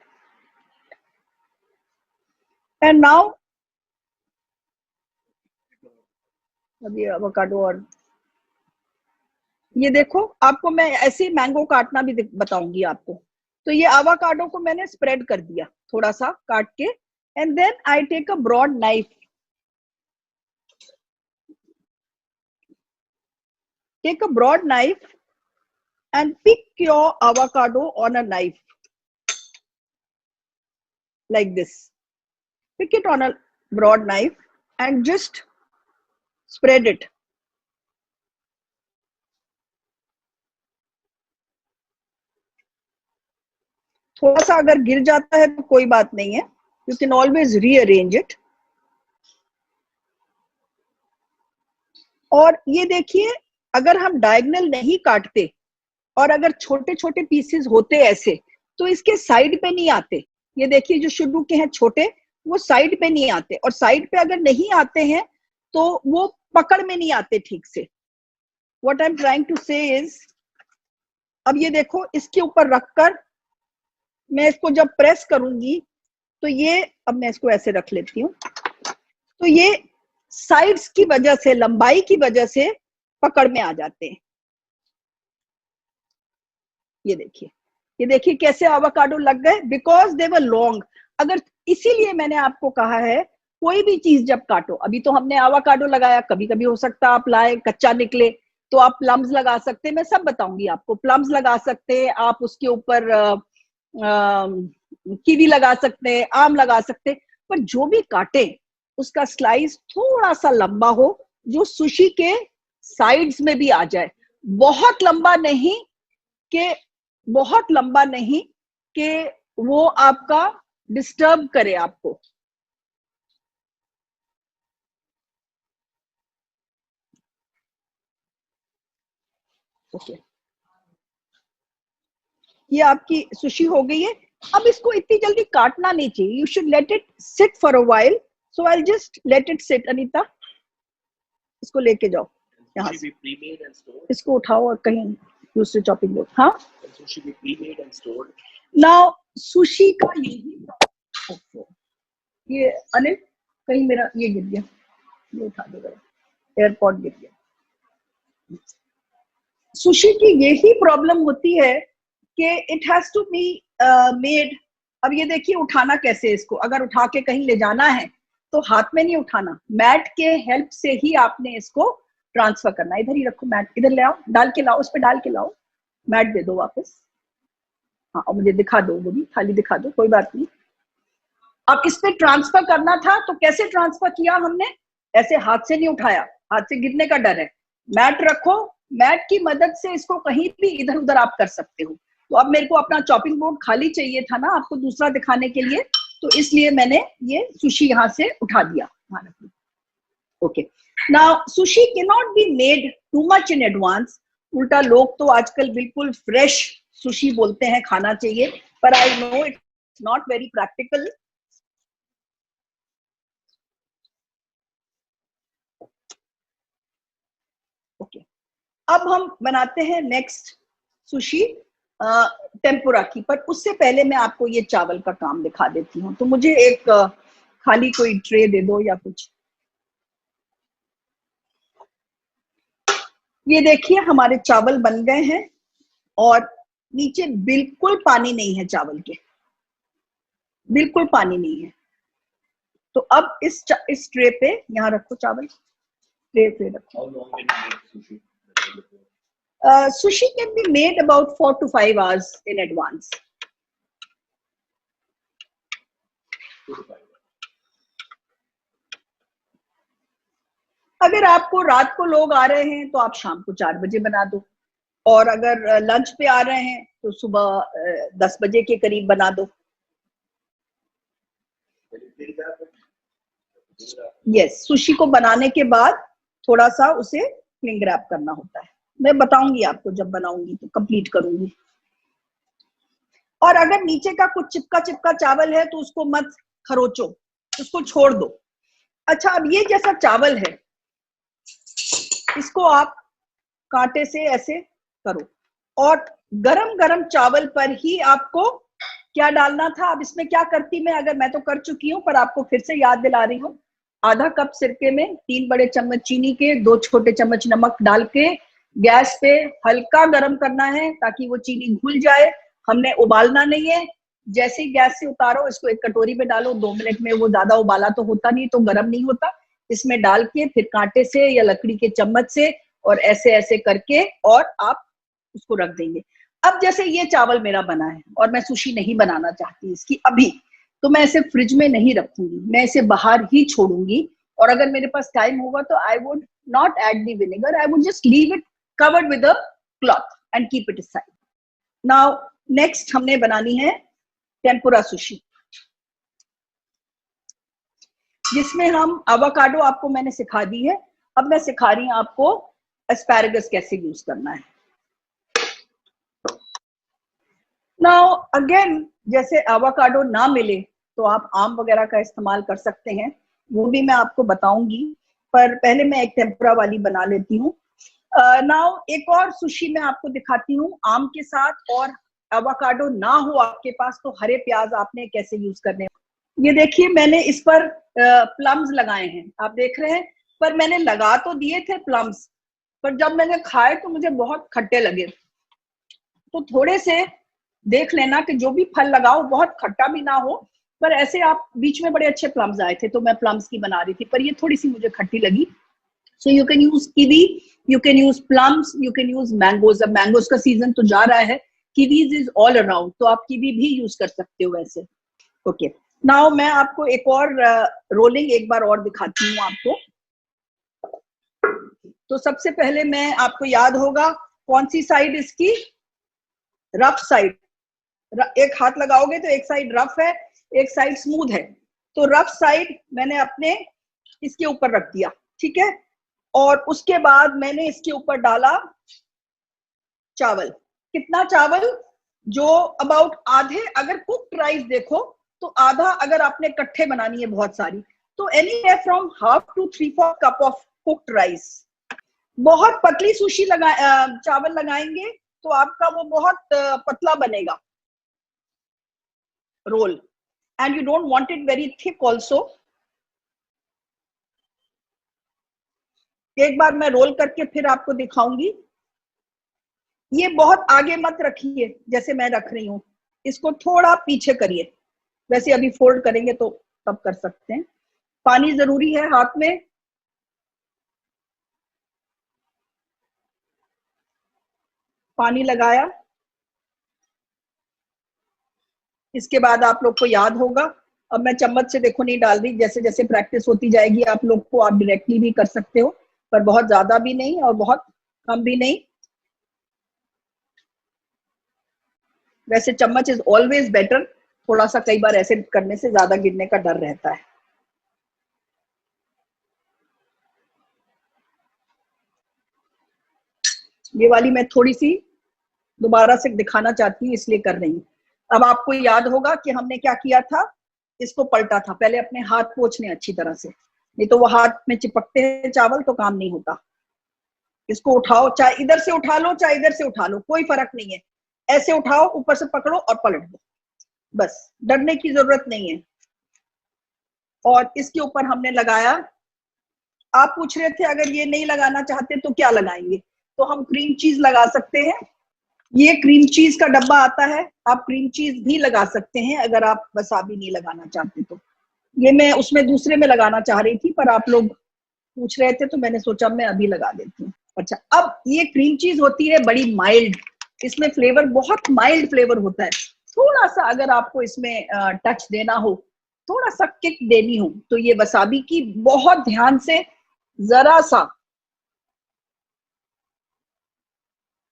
And now अभी एवोकाडो, और ये देखो, आपको मैं ऐसे ही मैंगो काटना भी बताऊंगी आपको। तो ये एवोकाडो को मैंने स्प्रेड कर दिया थोड़ा सा काट के, and then I take a broad knife, take a broad knife and pick your avocado on a knife like this. Pick it on a broad knife and just spread it. थोड़ा सा अगर गिर जाता है तो कोई बात नहीं है, you can always rearrange it. और ये देखिए, अगर हम डायगनल नहीं काटते और अगर छोटे छोटे पीसेस होते ऐसे, तो इसके साइड पे नहीं आते। ये देखिए, जो शुरू के हैं छोटे, वो साइड पे नहीं आते, और साइड पे अगर नहीं आते हैं तो वो पकड़ में नहीं आते ठीक से। What I am trying to say is, अब ये देखो, इसके ऊपर रखकर मैं इसको जब प्रेस करूंगी तो ये, अब मैं इसको ऐसे रख लेती हूँ, तो ये साइड्स की वजह से, लंबाई की वजह से पकड़ में आ जाते हैं। ये देखिए कैसे एवोकाडो लग गए, बिकॉज दे वर लॉन्ग। अगर, इसीलिए मैंने आपको कहा है, कोई भी चीज जब काटो, अभी तो हमने एवोकाडो लगाया, कभी कभी हो सकता है आप लाए कच्चा निकले तो आप प्लम्स लगा सकते हैं, मैं सब बताऊंगी आपको। प्लम्स लगा सकते हैं आप, उसके ऊपर कीवी लगा सकते हैं, आम लगा सकते हैं, पर जो भी काटे उसका स्लाइस थोड़ा सा लंबा हो, जो सुशी के साइड्स में भी आ जाए। बहुत लंबा नहीं कि वो आपका डिस्टर्ब करे आपको। ओके, ये आपकी सुशी हो गई है। अब इसको इतनी जल्दी काटना नहीं चाहिए, you should let it sit for a while. So I just let it seat. Anita, इसको लेके जाओ, यहाँ Should से be pre-made and stored. इसको उठाओ और कहीं दूसरे चॉपिंग बोर्ड. हाँ, So should be pre-made and stored. Now sushi का यही, ये अनिल कहीं मेरा ये गिर गया, ये उठा दो जरा, एयरपॉड गिर गया. सुशी की यही प्रॉब्लम होती है कि it has to be made. अब ये देखिए उठाना कैसे, इसको अगर उठा के कहीं ले जाना है तो हाथ में नहीं उठाना, मैट के हेल्प से ही आपने इसको ट्रांसफर करना. इधर ही रखो मैट, इधर ले आओ, डाल के लाओ, उस पर डाल के लाओ, मैट दे दो वापस. हाँ, और मुझे दिखा दो, वो भी खाली दिखा दो, कोई बात नहीं. अब इस पे ट्रांसफर करना था तो कैसे ट्रांसफर किया हमने, ऐसे हाथ से नहीं उठाया, हाथ से गिरने का डर है. मैट रखो, मैट की मदद से इसको कहीं भी इधर उधर आप कर सकते हो. तो अब मेरे को अपना चॉपिंग बोर्ड खाली चाहिए था ना आपको दूसरा दिखाने के लिए, तो इसलिए मैंने ये सुशी यहाँ से उठा दिया. Okay, now sushi can not be made too much in advance. उल्टा लोग तो आजकल बिल्कुल फ्रेश सुशी बोलते हैं खाना चाहिए, पर I know it's not very practical. Okay, अब हम बनाते हैं नेक्स्ट सुशी टेम्पुरा की. पर उससे पहले मैं आपको ये चावल का काम दिखा देती हूँ. तो मुझे एक खाली कोई ट्रे दे दो या कुछ. ये देखिए हमारे चावल बन गए हैं और नीचे बिल्कुल पानी नहीं है, चावल के बिल्कुल पानी नहीं है. तो अब इस ट्रे पे यहाँ रखो चावल, ट्रे पे रखो. How long can you make sushi? Sushi can be made about 4 to 5 hours in advance. 4 to 5 hours. अगर आपको रात को लोग आ रहे हैं तो आप शाम को 4 बजे बना दो, और अगर लंच पे आ रहे हैं तो सुबह 10 बजे के करीब बना दो. यस, सुशी को बनाने के बाद थोड़ा सा उसे क्लिंग रैप करना होता है. मैं बताऊंगी आपको जब बनाऊंगी तो कंप्लीट करूंगी. और अगर नीचे का कुछ चिपका चिपका चावल है तो उसको मत खरोचो, उसको छोड़ दो. अच्छा, अब ये जैसा चावल है इसको आप कांटे से ऐसे करो, और गरम गरम चावल पर ही आपको क्या डालना था. अब इसमें क्या करती मैं तो कर चुकी हूँ, पर आपको फिर से याद दिला रही हूँ. आधा कप सिरके में 3 बड़े चम्मच चीनी के, 2 छोटे चम्मच नमक डाल के गैस पे हल्का गरम करना है ताकि वो चीनी घुल जाए. हमने उबालना नहीं है. जैसे ही गैस से उतारो इसको एक कटोरी में डालो, 2 मिनट में वो ज्यादा उबाला तो होता नहीं, तो गर्म नहीं होता. इसमें डाल के फिर कांटे से या लकड़ी के चम्मच से और ऐसे ऐसे करके और आप उसको रख देंगे. अब जैसे ये चावल मेरा बना है और मैं सुशी नहीं बनाना चाहती इसकी अभी, तो मैं इसे फ्रिज में नहीं रखूंगी, मैं इसे बाहर ही छोड़ूंगी. और अगर मेरे पास टाइम होगा तो I would not add the vinegar, I would just leave it covered with a cloth and keep it aside. Now next हमने बनानी है टेम्पुरा सुशी, जिसमें हम एवोकाडो आपको मैंने सिखा दी है. अब मैं सिखा रही हूं आपको एस्पैरागस कैसे यूज करना है. नाउ अगेन, जैसे एवोकाडो ना मिले तो आप आम वगैरह का इस्तेमाल कर सकते हैं, वो भी मैं आपको बताऊंगी. पर पहले मैं एक टेम्पुरा वाली बना लेती हूँ. नाउ एक और सुशी मैं आपको दिखाती हूँ आम के साथ, और एवोकाडो ना हो आपके पास तो हरे प्याज आपने कैसे यूज करने. ये देखिए मैंने इस पर प्लम्स लगाए हैं, आप देख रहे हैं. पर मैंने लगा तो दिए थे प्लम्स, पर जब मैंने खाए तो मुझे बहुत खट्टे लगे. तो थोड़े से देख लेना कि जो भी फल लगाओ बहुत खट्टा भी ना हो. पर ऐसे आप बीच में बड़े अच्छे प्लम्स आए थे तो मैं प्लम्स की बना रही थी, पर ये थोड़ी सी मुझे खट्टी लगी. So you can use kiwi, you can use plums, you can use mangoes. अब मैंगोज का सीजन तो जा रहा है, kiwis is all around, तो आप kiwi भी यूज कर सकते हो वैसे. ओके, नाउ मैं आपको एक और रोलिंग एक बार और दिखाती हूँ आपको. तो सबसे पहले मैं आपको याद होगा कौन सी साइड इसकी रफ साइड. एक हाथ लगाओगे तो एक साइड रफ है, एक साइड स्मूथ है. तो रफ साइड मैंने अपने इसके ऊपर रख दिया, ठीक है. और उसके बाद मैंने इसके ऊपर डाला चावल. कितना चावल, जो अबाउट आधे, अगर कुक्ड राइस देखो तो आधा, अगर आपने कट्ठे बनानी है बहुत सारी तो anywhere from 1/2 to 3/4 cup of cooked rice. बहुत पतली सुशी चावल लगाएंगे तो आपका वो बहुत पतला बनेगा roll, and you don't want it very thick also. एक बार मैं रोल करके फिर आपको दिखाऊंगी। ये बहुत आगे मत रखिए जैसे मैं रख रही हूँ, इसको थोड़ा पीछे करिए। वैसे अभी फोल्ड करेंगे तो तब कर सकते हैं। पानी जरूरी है हाथ में। पानी लगाया, इसके बाद आप लोग को याद होगा, अब मैं चम्मच से देखो नहीं डाल रही, जैसे जैसे प्रैक्टिस होती जाएगी आप लोग को, आप डायरेक्टली भी कर सकते हो, पर बहुत ज्यादा भी नहीं और बहुत कम भी नहीं। वैसे चम्मच इज ऑलवेज बेटर, थोड़ा सा कई बार ऐसे करने से ज्यादा गिरने का डर रहता है। ये वाली मैं थोड़ी सी दोबारा से दिखाना चाहती हूँ इसलिए कर रही हूँ। अब आपको याद होगा कि हमने क्या किया था, इसको पलटा था। पहले अपने हाथ पोंछने अच्छी तरह से, नहीं तो वो हाथ में चिपकते हैं चावल तो काम नहीं होता। इसको उठाओ, चाहे इधर से उठा लो चाहे इधर से उठा लो, कोई फर्क नहीं है। ऐसे उठाओ, ऊपर से पकड़ो और पलट दो, बस डरने की जरूरत नहीं है। और इसके ऊपर हमने लगाया, आप पूछ रहे थे अगर ये नहीं लगाना चाहते तो क्या लगाएंगे, तो हम क्रीम चीज लगा सकते हैं। ये क्रीम चीज का डब्बा आता है, आप क्रीम चीज भी लगा सकते हैं अगर आप वसाबी नहीं लगाना चाहते तो। ये मैं उसमें दूसरे में लगाना चाह रही थी पर आप लोग पूछ रहे थे तो मैंने सोचा मैं अभी लगा देती हूँ। अच्छा, अब ये क्रीम चीज होती है बड़ी माइल्ड, इसमें फ्लेवर बहुत माइल्ड फ्लेवर होता है। थोड़ा सा अगर आपको इसमें टच देना हो, थोड़ा सा किक देनी हो, तो ये वसाबी की बहुत ध्यान से जरा सा,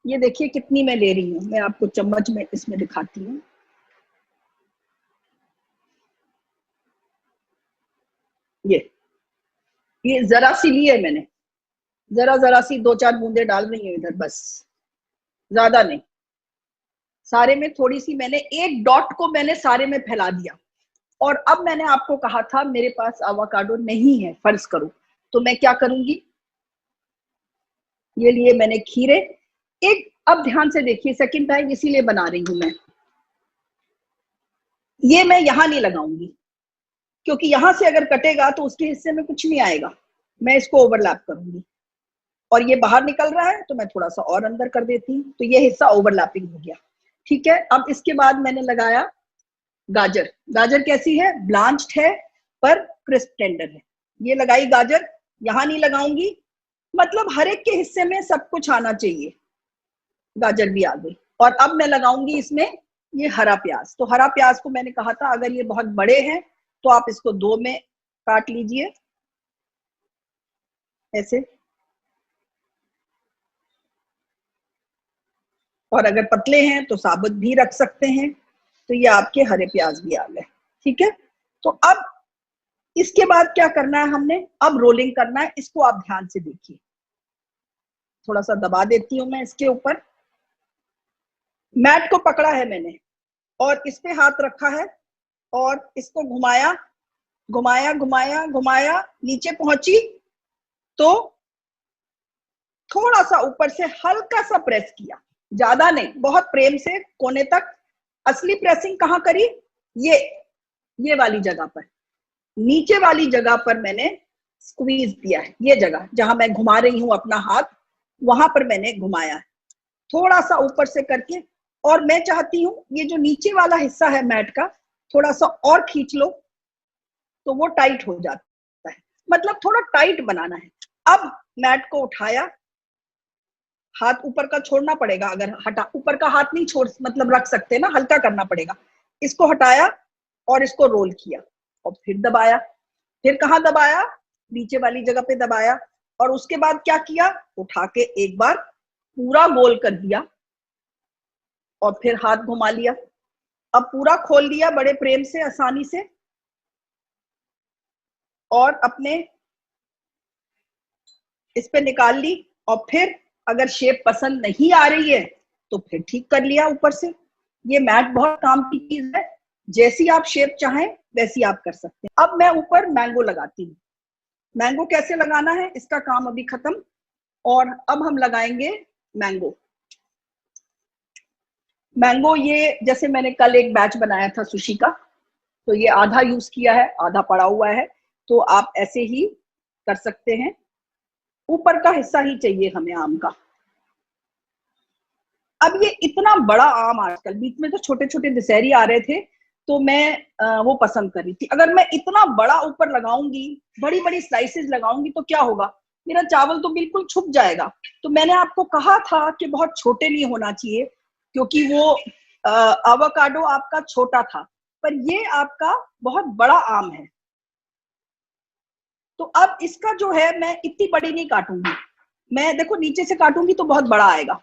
ये देखिए कितनी मैं ले रही हूँ, मैं आपको चम्मच में इसमें दिखाती हूँ। ये जरा सी ली है मैंने, जरा सी 2-4 बूंदे डाल रही हूँ इधर, बस ज्यादा नहीं। सारे में थोड़ी सी, मैंने एक डॉट को मैंने सारे में फैला दिया। और अब मैंने आपको कहा था मेरे पास एवोकाडो नहीं है फर्ज करो, तो मैं क्या करूंगी, ये लिए मैंने खीरे एक। अब ध्यान से देखिए, सेकंड टाइम इसीलिए बना रही हूं मैं, ये मैं यहां नहीं लगाऊंगी क्योंकि यहां से अगर कटेगा तो उसके हिस्से में कुछ नहीं आएगा। मैं इसको ओवरलैप करूंगी और ये बाहर निकल रहा है तो मैं थोड़ा सा और अंदर कर देती हूँ, तो ये हिस्सा ओवरलैपिंग हो गया। ठीक है, अब इसके बाद मैंने लगाया गाजर। गाजर कैसी है, ब्लांच्ड है पर क्रिस्प टेंडर है। ये लगाई गाजर, यहां नहीं लगाऊंगी, मतलब हर एक के हिस्से में सब कुछ आना चाहिए। गाजर भी आ गई। और अब मैं लगाऊंगी इसमें ये हरा प्याज। तो हरा प्याज को मैंने कहा था अगर ये बहुत बड़े हैं तो आप इसको 2 में काट लीजिए ऐसे, और अगर पतले हैं तो साबुत भी रख सकते हैं। तो ये आपके हरे प्याज भी आ गए। ठीक है, तो अब इसके बाद क्या करना है हमने, अब रोलिंग करना है। इसको आप ध्यान से देखिए, थोड़ा सा दबा देती हूँ मैं इसके ऊपर। मैट को पकड़ा है मैंने और इस पे हाथ रखा है और इसको घुमाया घुमाया घुमाया घुमाया, नीचे पहुंची तो थोड़ा सा ऊपर से हल्का सा प्रेस किया, ज्यादा नहीं, बहुत प्रेम से कोने तक। असली प्रेसिंग कहाँ करी, ये वाली जगह पर, नीचे वाली जगह पर मैंने स्क्वीज दिया है। ये जगह जहां मैं घुमा रही हूं अपना हाथ, वहां पर मैंने घुमाया है थोड़ा सा ऊपर से करके। और मैं चाहती हूँ ये जो नीचे वाला हिस्सा है मैट का, थोड़ा सा और खींच लो तो वो टाइट हो जाता है, मतलब थोड़ा टाइट बनाना है। अब मैट को उठाया, हाथ ऊपर का छोड़ना पड़ेगा, अगर हटा ऊपर का हाथ नहीं छोड़ मतलब रख सकते ना, हल्का करना पड़ेगा। इसको हटाया और इसको रोल किया और फिर दबाया। फिर कहाँ दबाया, नीचे वाली जगह पे दबाया। और उसके बाद क्या किया, उठा के एक बार पूरा गोल कर दिया और फिर हाथ घुमा लिया। अब पूरा खोल दिया बड़े प्रेम से, आसानी से, और अपने इस पे निकाल ली। और फिर अगर शेप पसंद नहीं आ रही है तो फिर ठीक कर लिया ऊपर से। ये मैट बहुत काम की चीज है, जैसी आप शेप चाहें वैसी आप कर सकते हैं। अब मैं ऊपर मैंगो लगाती हूँ। मैंगो कैसे लगाना है इसका काम अभी खत्म, और अब हम लगाएंगे मैंगो। मैंगो ये जैसे मैंने कल एक बैच बनाया था सुशी का, तो ये आधा यूज किया है, आधा पड़ा हुआ है, तो आप ऐसे ही कर सकते हैं। ऊपर का हिस्सा ही चाहिए हमें आम का। अब ये इतना बड़ा आम, आजकल बीच में तो छोटे छोटे दशहरी आ रहे थे, तो मैं वो पसंद कर रही थी। अगर मैं इतना बड़ा ऊपर लगाऊंगी, बड़ी बड़ी स्लाइसेस लगाऊंगी, तो क्या होगा, मेरा चावल तो बिल्कुल छुप जाएगा। तो मैंने आपको कहा था कि बहुत छोटे नहीं होना चाहिए, क्योंकि वो एवोकाडो आपका छोटा था, पर ये आपका बहुत बड़ा आम है। तो अब इसका जो है, मैं इतनी बड़ी नहीं काटूंगी, मैं देखो नीचे से काटूंगी तो बहुत बड़ा आएगा।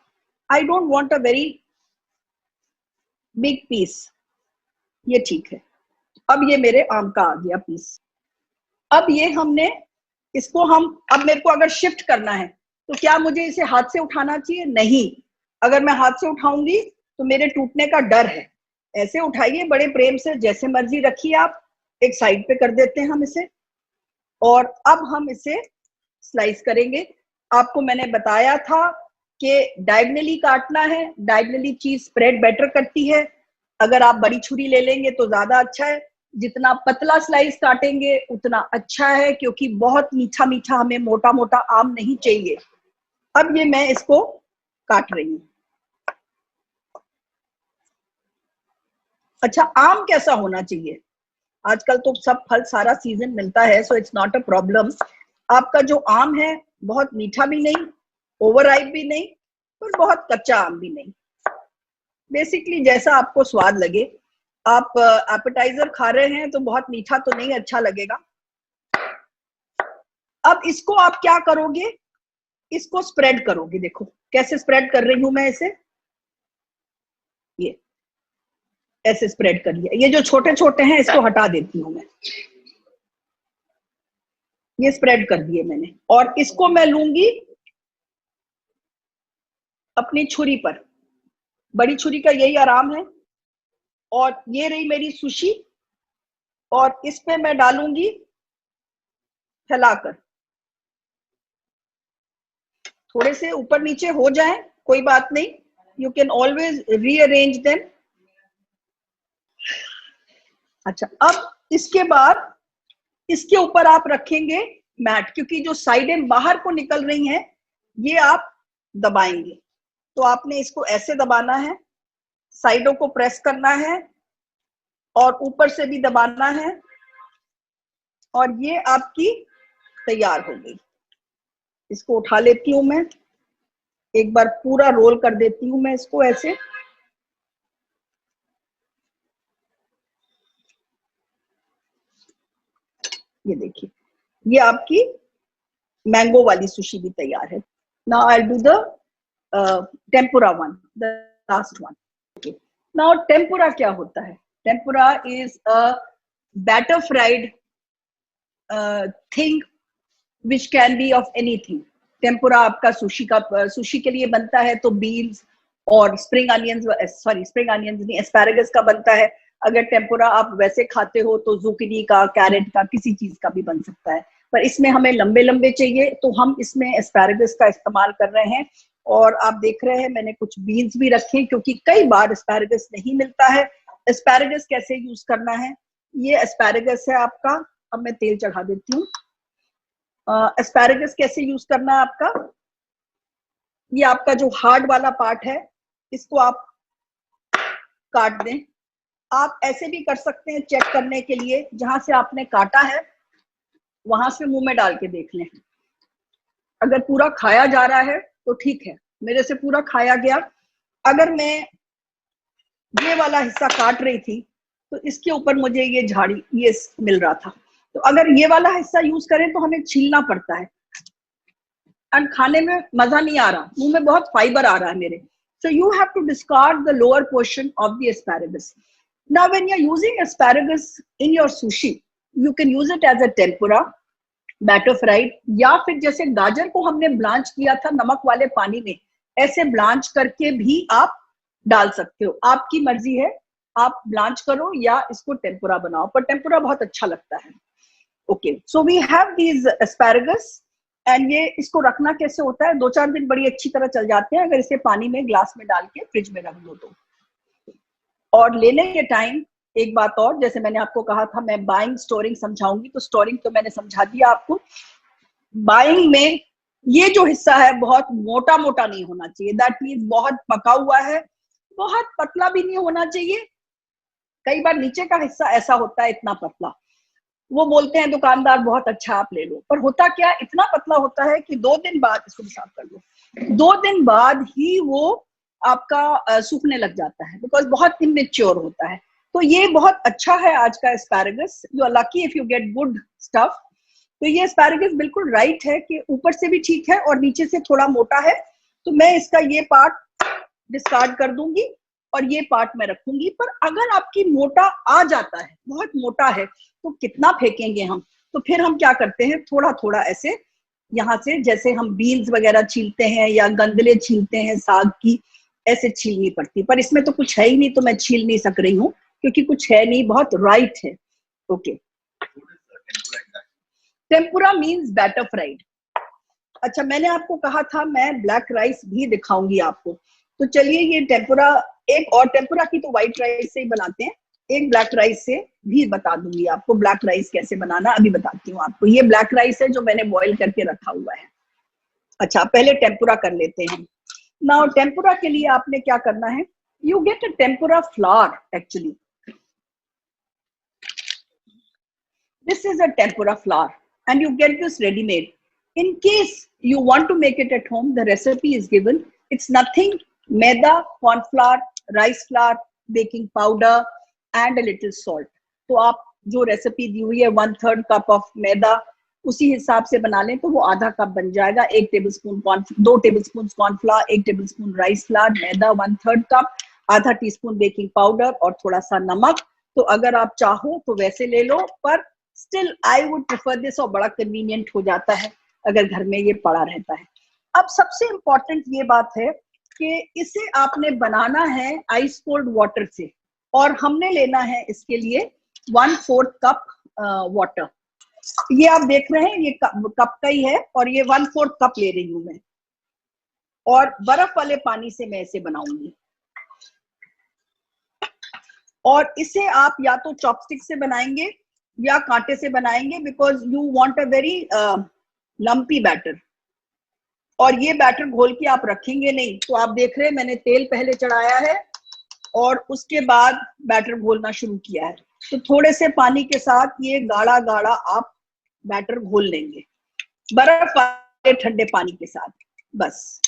I don't want a very big piece, ये ठीक है। अब ये मेरे आम का आ गया पीस। अब ये हमने इसको अब मेरे को अगर शिफ्ट करना है, तो क्या मुझे इसे हाथ से उठाना चाहिए? नहीं, अगर मैं हाथ से उठाऊंगी तो मेरे टूटने का डर है। ऐसे उठाइए बड़े प्रेम से, जैसे मर्जी रखिए आप। एक साइड पे कर देते हैं हम इसे, और अब हम इसे स्लाइस करेंगे। आपको मैंने बताया था कि डायगनली काटना है, डायगनली चीज स्प्रेड बेटर करती है। अगर आप बड़ी छुरी ले लेंगे तो ज्यादा अच्छा है, जितना पतला स्लाइस काटेंगे उतना अच्छा है, क्योंकि बहुत मीठा मीठा हमें मोटा मोटा आम नहीं चाहिए। अब ये मैं इसको काट रही हूं। अच्छा, आम कैसा होना चाहिए? आजकल तो सब फल सारा सीजन मिलता है, so it's not a problem. आपका जो आम है बहुत मीठा भी नहीं, ओवर राइप भी नहीं, और बहुत कच्चा आम भी नहीं। बेसिकली जैसा आपको स्वाद लगे। आप एपेटाइजर खा रहे हैं तो बहुत मीठा तो नहीं अच्छा लगेगा। अब इसको आप क्या करोगे, इसको स्प्रेड करोगे। देखो कैसे स्प्रेड कर रही हूं मैं इसे, ये ऐसे स्प्रेड कर लिया। ये जो छोटे छोटे हैं इसको हटा देती हूं मैं, ये स्प्रेड कर दिए मैंने। और इसको मैं लूंगी अपनी छुरी पर, बड़ी छुरी का यही आराम है। और ये रही मेरी सुशी, और इस पे मैं डालूंगी फैलाकर। थोड़े से ऊपर नीचे हो जाए कोई बात नहीं, you can always rearrange them. अच्छा, अब इसके बाद इसके ऊपर आप रखेंगे मैट, क्योंकि जो साइडें बाहर को निकल रही हैं ये आप दबाएंगे। तो आपने इसको ऐसे दबाना है, साइडों को प्रेस करना है, और ऊपर से भी दबाना है, और ये आपकी तैयार हो गई। इसको उठा लेती हूं मैं, एक बार पूरा रोल कर देती हूं मैं इसको ऐसे। ये देखिए, ये आपकी मैंगो वाली सुशी भी तैयार है। Now I will do the tempura one, the last one. Okay, now tempura क्या होता है? Tempura is a batter fried thing which can be of anything. Tempura आपका सुशी के लिए बनता है तो बीन्स और स्प्रिंग अनियंस, स्प्रिंग अनियंस नहीं, एस्पैरागस का बनता है। अगर टेम्पुरा आप वैसे खाते हो तो जुकीनी का, कैरेट का, किसी चीज का भी बन सकता है। पर इसमें हमें लंबे लंबे चाहिए, तो हम इसमें एस्पैरागस का इस्तेमाल कर रहे हैं। और आप देख रहे हैं मैंने कुछ बीन्स भी रखे, क्योंकि कई बार एस्पैरागस नहीं मिलता है। एस्पैरागस कैसे यूज करना है, ये एस्पैरागस है आपका। अब मैं तेल चढ़ा देती हूँ। एस्पैरागस कैसे यूज करना है आपका, ये आपका जो हार्ड वाला पार्ट है इसको आप काट दें। आप ऐसे भी कर सकते हैं चेक करने के लिए, जहां से आपने काटा है वहां से मुंह में डाल के देख लें। अगर पूरा खाया जा रहा है तो ठीक है, मेरे से पूरा खाया गया। अगर मैं ये वाला हिस्सा काट रही थी तो इसके ऊपर मुझे ये झाड़ी ये मिल रहा था, तो अगर ये वाला हिस्सा यूज करें तो हमें छीलना पड़ता है, एंड खाने में मजा नहीं आ रहा, मुंह में बहुत फाइबर आ रहा है मेरे। So you have to discard the lower portion of the asparagus. Now when you're using asparagus in your sushi, you can use it as a tempura, batter fried, या फिर जैसे गाजर को हमने ब्लांच किया था नमक वाले पानी में, ऐसे ब्लांच करके भी आप डाल सकते हो। आपकी मर्जी है, आप ब्लांच करो या इसको टेम्पुरा बनाओ, पर टेम्पुरा बहुत अच्छा लगता है। Okay, so we have these asparagus, and ये इसको रखना कैसे होता है, 2-4 दिन बड़ी अच्छी तरह चल जाते हैं अगर इसे पानी में ग्लास में डाल के फ्रिज में रख दो तो। और लेने के टाइम एक बात और, जैसे मैंने आपको कहा था मैं बाइंग स्टोरिंग समझाऊंगी, तो स्टोरिंग तो मैंने समझा दिया आपको। बाइंग में ये जो हिस्सा है बहुत मोटा मोटा नहीं होना चाहिए, दैट मीन्स बहुत पका हुआ है, बहुत पतला भी नहीं होना चाहिए। कई बार नीचे का हिस्सा ऐसा होता है इतना पतला, वो बोलते हैं दुकानदार बहुत अच्छा आप ले लो, पर होता क्या इतना पतला होता है कि 2 दिन बाद, इसको साफ कर लो, 2 दिन बाद ही वो आपका सूखने लग जाता है, बिकॉज बहुत इमेच्योर होता है। तो ये बहुत अच्छा है आज का asparagus, you are lucky if you get good stuff. तो ये एस्पैरागस बिल्कुल राइट है कि ऊपर से भी ठीक है और नीचे से थोड़ा मोटा है, तो मैं इसका ये पार्ट डिस्कार्ड कर दूंगी और ये पार्ट में रखूंगी। पर अगर आपकी मोटा आ जाता है, बहुत मोटा है, तो कितना फेंकेंगे हम, तो फिर हम क्या करते हैं, थोड़ा थोड़ा ऐसे यहाँ से, जैसे हम बीन्स वगैरह छीलते हैं या गंदले छीलते हैं साग की, ऐसे छीलनी पड़ती। पर इसमें तो कुछ है ही नहीं, तो मैं छील नहीं सक रही हूँ क्योंकि कुछ है नहीं, बहुत राइट है। Okay, tempura means batter fried. अच्छा, मैंने आपको कहा था मैं ब्लैक राइस भी दिखाऊंगी आपको, तो चलिए ये टेम्पुरा, एक और टेम्पुरा की तो व्हाइट राइस से ही बनाते हैं, एक ब्लैक राइस से भी बता दूंगी आपको। ब्लैक राइस कैसे बनाना अभी बताती हूँ आपको। ये ब्लैक राइस है जो मैंने बॉईल करके रखा हुआ है। अच्छा, पहले टेम्पुरा कर लेते हैं। नाउ टेम्पुरा के लिए आपने क्या करना है, you get a tempura flower, actually this is a tempura flour and you get this ready made. In case you want to make it at home, the recipe is given. It's nothing, maida, corn flour, rice flour, baking powder and a little salt. तो आप जो recipe दी हुई है 1/3 cup of मैदा, उसी हिसाब से बना लें तो वो आधा कप बन जाएगा। 1 tablespoon corn, 2 tablespoon corn flour, 1 tablespoon rice flour, मैदा 1/3 कप, आधा टीस्पून बेकिंग पाउडर और थोड़ा सा नमक। तो अगर आप चाहो तो वैसे ले लो, पर still I would prefer this, और बड़ा कन्वीनियंट हो जाता है अगर घर में ये पड़ा रहता है। अब सबसे इंपॉर्टेंट ये बात है कि इसे आपने बनाना है आइस कोल्ड वाटर से, और हमने लेना है इसके लिए 1/4 कप वाटर। ये आप देख रहे हैं ये कप का ही है, और ये 1/4 कप ले रही हूं मैं, और बर्फ वाले पानी से मैं इसे बनाऊंगी। और इसे आप या तो चॉपस्टिक से बनाएंगे या कांटे से बनाएंगे, because you want a very lumpy batter. और ये बैटर घोल के आप रखेंगे नहीं, तो आप देख रहे हैं मैंने तेल पहले चढ़ाया है और उसके बाद बैटर घोलना शुरू किया है। तो थोड़े से पानी के साथ ये गाढ़ा गाढ़ा आप बैटर घोल लेंगे, बर्फ वाले ठंडे पानी के साथ। बस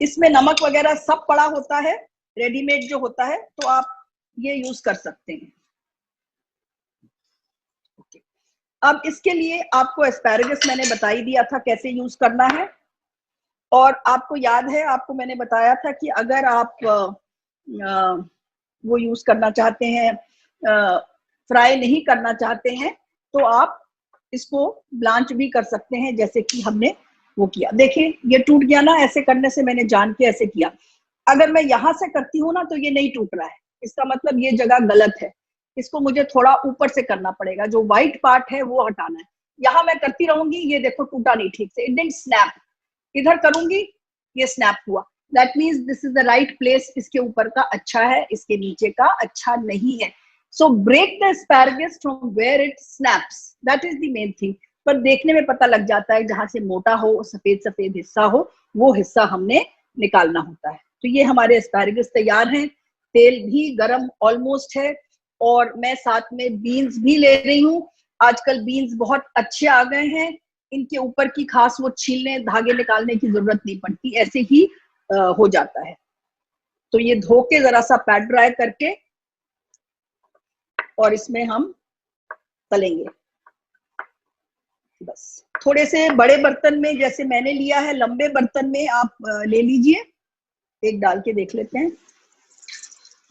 इसमें नमक वगैरह सब पड़ा होता है, रेडीमेड जो होता है, तो आप ये यूज कर सकते हैं। अब इसके लिए आपको एस्पैरागस मैंने बता ही दिया था कैसे यूज करना है, और आपको याद है आपको मैंने बताया था कि अगर आप वो यूज करना चाहते हैं, फ्राई नहीं करना चाहते हैं, तो आप इसको ब्लांच भी कर सकते हैं, जैसे कि हमने वो किया। देखिए ये टूट गया ना, ऐसे करने से मैंने जान के ऐसे किया। अगर मैं यहां से करती हूँ ना तो ये नहीं टूट रहा है, इसका मतलब ये जगह गलत है, इसको मुझे थोड़ा ऊपर से करना पड़ेगा, जो व्हाइट पार्ट है वो हटाना है। यहाँ मैं करती रहूंगी, ये देखो टूटा नहीं ठीक से, इट डिडंट स्नैप। इधर करूंगी ये स्नैप हुआ, that means this is the right place. इसके ऊपर का अच्छा है, इसके नीचे का अच्छा नहीं है। So break the asparagus from where it snaps, that is the main thing. पर देखने में पता लग जाता है, जहां से मोटा हो, सफेद सफेद हिस्सा हो, वो हिस्सा हमने निकालना होता है। तो ये हमारे एस्पैरागस तैयार हैं, तेल भी गरम ऑलमोस्ट है, और मैं साथ में बीन्स भी ले रही हूँ। आजकल बीन्स बहुत अच्छे आ गए हैं, इनके ऊपर की खास वो छीलने धागे निकालने की जरूरत नहीं पड़ती, ऐसे ही हो जाता है। तो ये धो के जरा सा पैट ड्राई करके और इसमें हम तलेंगे। बस थोड़े से बड़े बर्तन में, जैसे मैंने लिया है, लंबे बर्तन में आप ले लीजिए। एक डाल के देख लेते हैं।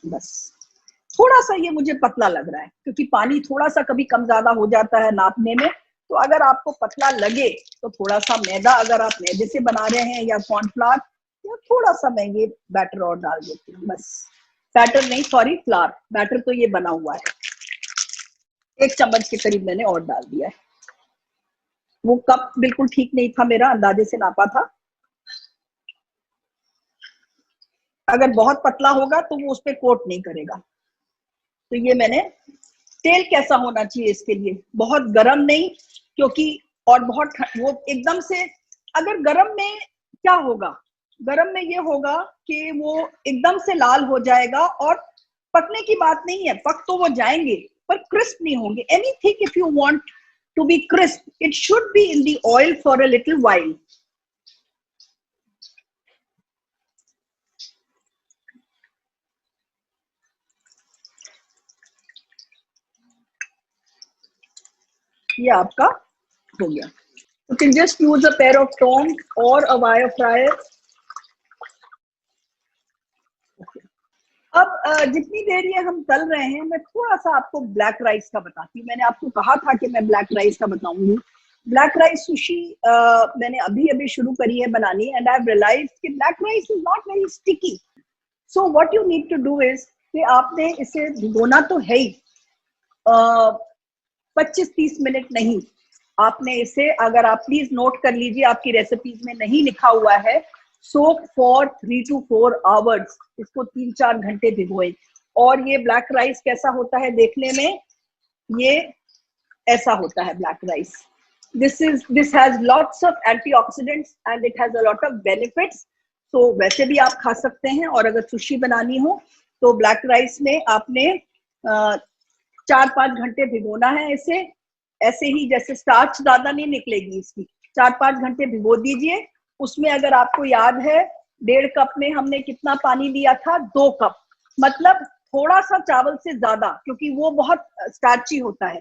बस थोड़ा सा ये मुझे पतला लग रहा है, क्योंकि पानी थोड़ा सा कभी कम ज्यादा हो जाता है नापने में। तो अगर आपको पतला लगे तो थोड़ा सा मैदा, अगर आप मैदे से बना रहे हैं, या कॉर्नफ्लावर, या थोड़ा सा मैं ये बैटर और डाल देती हूँ। बस बैटर नहीं, सॉरी फ्लावर, बैटर तो ये बना हुआ है। 1 चम्मच के करीब मैंने और डाल दिया है। वो कप बिल्कुल ठीक नहीं था, मेरा अंदाजे से नापा था। अगर बहुत पतला होगा तो वो उस पर कोट नहीं करेगा। तो ये मैंने, तेल कैसा होना चाहिए इसके लिए, बहुत गर्म नहीं, क्योंकि और बहुत वो एकदम से, अगर गर्म में क्या होगा, गर्म में ये होगा कि वो एकदम से लाल हो जाएगा, और पकने की बात नहीं है, पक तो वो जाएंगे पर क्रिस्प नहीं होंगे। Anything if you want to be crisp, it should be in the oil for a little while. ये आपका हो गया। You can just use a pair of tongs or a wire fryer. अब जितनी देर ये हम तल रहे हैं, मैं थोड़ा सा आपको ब्लैक राइस का बताती हूँ। मैंने आपको कहा था कि मैं ब्लैक राइस का बताऊंगी। ब्लैक राइस सुशी मैंने अभी अभी शुरू करी है बनानी, एंड आई हैव रियलाइज्ड कि black rice is not very sticky. So what you need to do is कि आपने इसे भिगोना तो है ही, 25-30 मिनट नहीं, आपने इसे, अगर आप प्लीज नोट कर लीजिए, आपकी रेसिपीज में नहीं लिखा हुआ है, सोक फॉर 3 to 4 hours, इसको 3-4 घंटे भिगोएं। और ये ब्लैक राइस कैसा होता है देखने में, ये ऐसा होता है black rice. This has lots of antioxidants and it has a lot of benefits. तो वैसे भी आप खा सकते हैं, और अगर सुशी बनानी हो तो ब्लैक राइस में आपने 4-5 घंटे भिगोना है इसे, ऐसे ही जैसे स्टार्च ज्यादा नहीं निकलेगी इसकी, 4-5 घंटे भिगो दीजिए। उसमें अगर आपको याद है 1.5 कप में हमने कितना पानी लिया था, 2 कप, मतलब थोड़ा सा चावल से ज्यादा, क्योंकि वो बहुत स्टार्ची होता है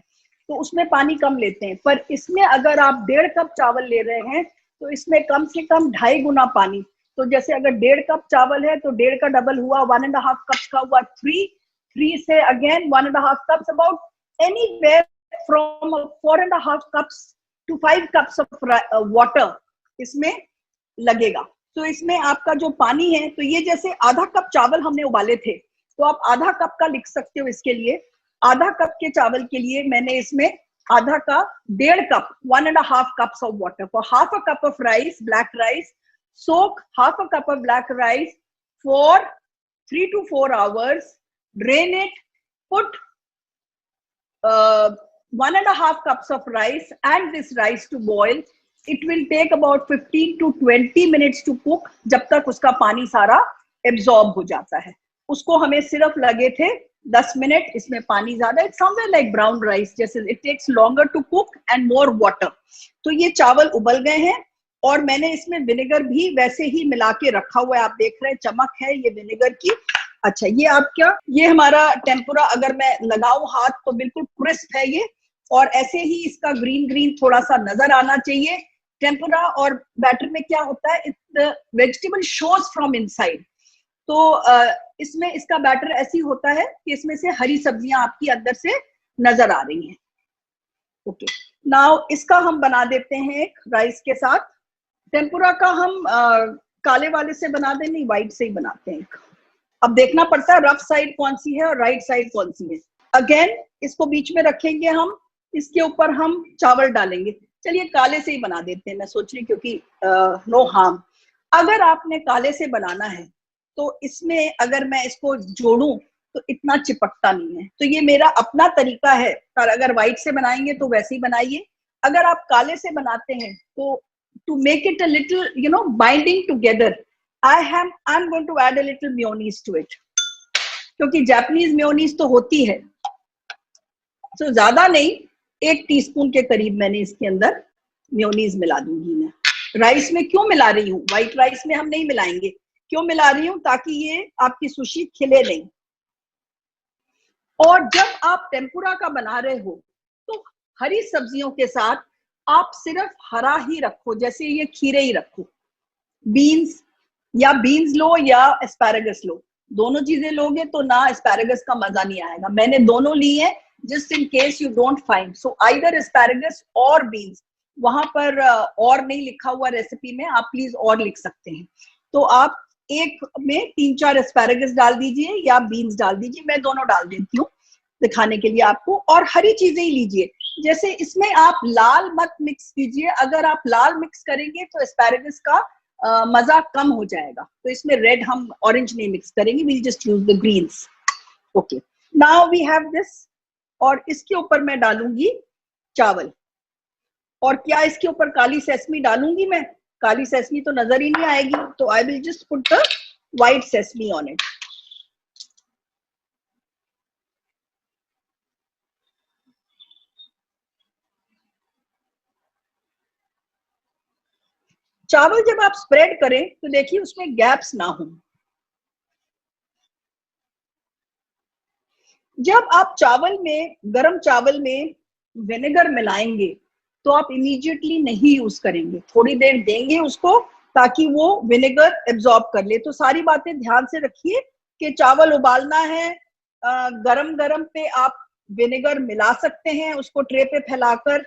तो उसमें पानी कम लेते हैं। पर इसमें अगर आप 1.5 कप चावल ले रहे हैं तो इसमें कम से कम 2.5 गुना पानी। तो जैसे अगर 1.5 कप चावल है तो 1.5 का डबल हुआ, 1.5 कप का हुआ 3 से again 1.5 cups, about anywhere from 4.5 cups to 5 cups of water इसमें लगेगा। तो इसमें आपका जो पानी है, तो ये जैसे आधा कप चावल हमने उबाले थे, तो आप आधा कप का लिख सकते हो इसके लिए। आधा कप के चावल के लिए मैंने इसमें आधा का 1.5 cup, 1.5 cups of water for half a cup of rice, black rice. Soak half a cup of black rice for 3 to 4 hours. Drain it. Put 1.5 cups of rice and this rice to boil. It will take about 15 to 20 minutes to cook, जब तक उसका पानी सारा absorb हो जाता है। उसको हमें सिर्फ लगे थे 10 मिनट, इसमें पानी ज्यादा, it's somewhere like brown rice, जैसे it takes longer to cook and more water. तो ये चावल उबल गए हैं, और मैंने इसमें विनेगर भी वैसे ही मिला के रखा हुआ है, आप देख रहे हैं चमक है ये विनेगर की। अच्छा, ये आपका, ये हमारा टेम्पुरा, अगर मैं लगाऊं हाथ तो बिल्कुल क्रिस्प है ये, और ऐसे ही इसका ग्रीन ग्रीन थोड़ा सा नजर आना चाहिए। टेम्पुरा और बैटर में क्या होता है, वेजिटेबल शोज फ्रॉम इनसाइड। तो इसमें इसका बैटर ऐसी होता है कि इसमें से हरी सब्जियां आपकी अंदर से नजर आ रही हैं। ओके, नाउ इसका हम बना देते हैं एक राइस के साथ। टेम्पुरा का हम काले वाले से बना दें, नहीं व्हाइट से ही बनाते हैं। अब देखना पड़ता है रफ साइड कौन सी है और राइट साइड कौन सी है। अगेन इसको बीच में रखेंगे हम, इसके ऊपर हम चावल डालेंगे। चलिए काले से ही बना देते हैं, मैं सोच रही, क्योंकि नो हार्म। अगर आपने काले से बनाना है तो इसमें अगर मैं इसको जोड़ूं तो इतना चिपकता नहीं है। तो ये मेरा अपना तरीका है, पर अगर व्हाइट से बनाएंगे तो वैसे ही बनाइए। अगर आप काले से बनाते हैं तो to make it a little binding together, I am going to add a little mayonnaise to it, क्योंकि जापानीज मेयोनीज तो होती है, तो ज्यादा नहीं, 1 टीस्पून के करीब मैंने इसके अंदर मेयोनीज मिला दूंगी मैं। राइस में क्यों मिला रही हूँ, व्हाइट राइस में हम नहीं मिलाएंगे, क्यों मिला रही हूँ, ताकि ये आपकी सुशी खिले नहीं। और जब आप टेम्पुरा का बना रहे हो तो हरी सब्जियों के साथ आप सिर्फ हरा ही रखो, जैसे ये खीरे ही रखो। बीन्स लो या एस्पैरागस लो, दोनों चीजें लोगे तो ना एस्पैरागस का मजा नहीं आएगा। मैंने दोनों ली है, just in case you don't find, so either asparagus or beans। वहां पर और नहीं लिखा हुआ रेसिपी में, आप प्लीज और लिख सकते हैं। तो आप एक में 3-4 एस्पैरागस डाल दीजिए या बीन्स डाल दीजिए, मैं दोनों डाल देती हूँ दिखाने के लिए आपको। और हरी चीजें ही लीजिए, जैसे इसमें आप लाल मत मिक्स कीजिए, अगर आप लाल मिक्स करेंगे तो एस्पैरेगस का मजा कम हो जाएगा, तो इसमें रेड हम ऑरेंज नहीं मिक्स करेंगे, we just use the greens. Okay, now we have this, और इसके ऊपर मैं डालूंगी चावल। और क्या इसके ऊपर काली सेसमी डालूंगी मैं? काली सेसमी तो नजर ही नहीं आएगी, तो I will just put the white sesame on it. चावल जब आप स्प्रेड करें तो देखिए उसमें गैप्स ना हो। जब आप चावल में, गरम चावल में विनेगर मिलाएंगे तो आप इमीडिएटली नहीं यूज करेंगे, थोड़ी देर देंगे उसको ताकि वो विनेगर एब्जॉर्ब कर ले। तो सारी बातें ध्यान से रखिए कि चावल उबालना है, गरम गरम पे आप विनेगर मिला सकते हैं उसको ट्रे पे फैलाकर,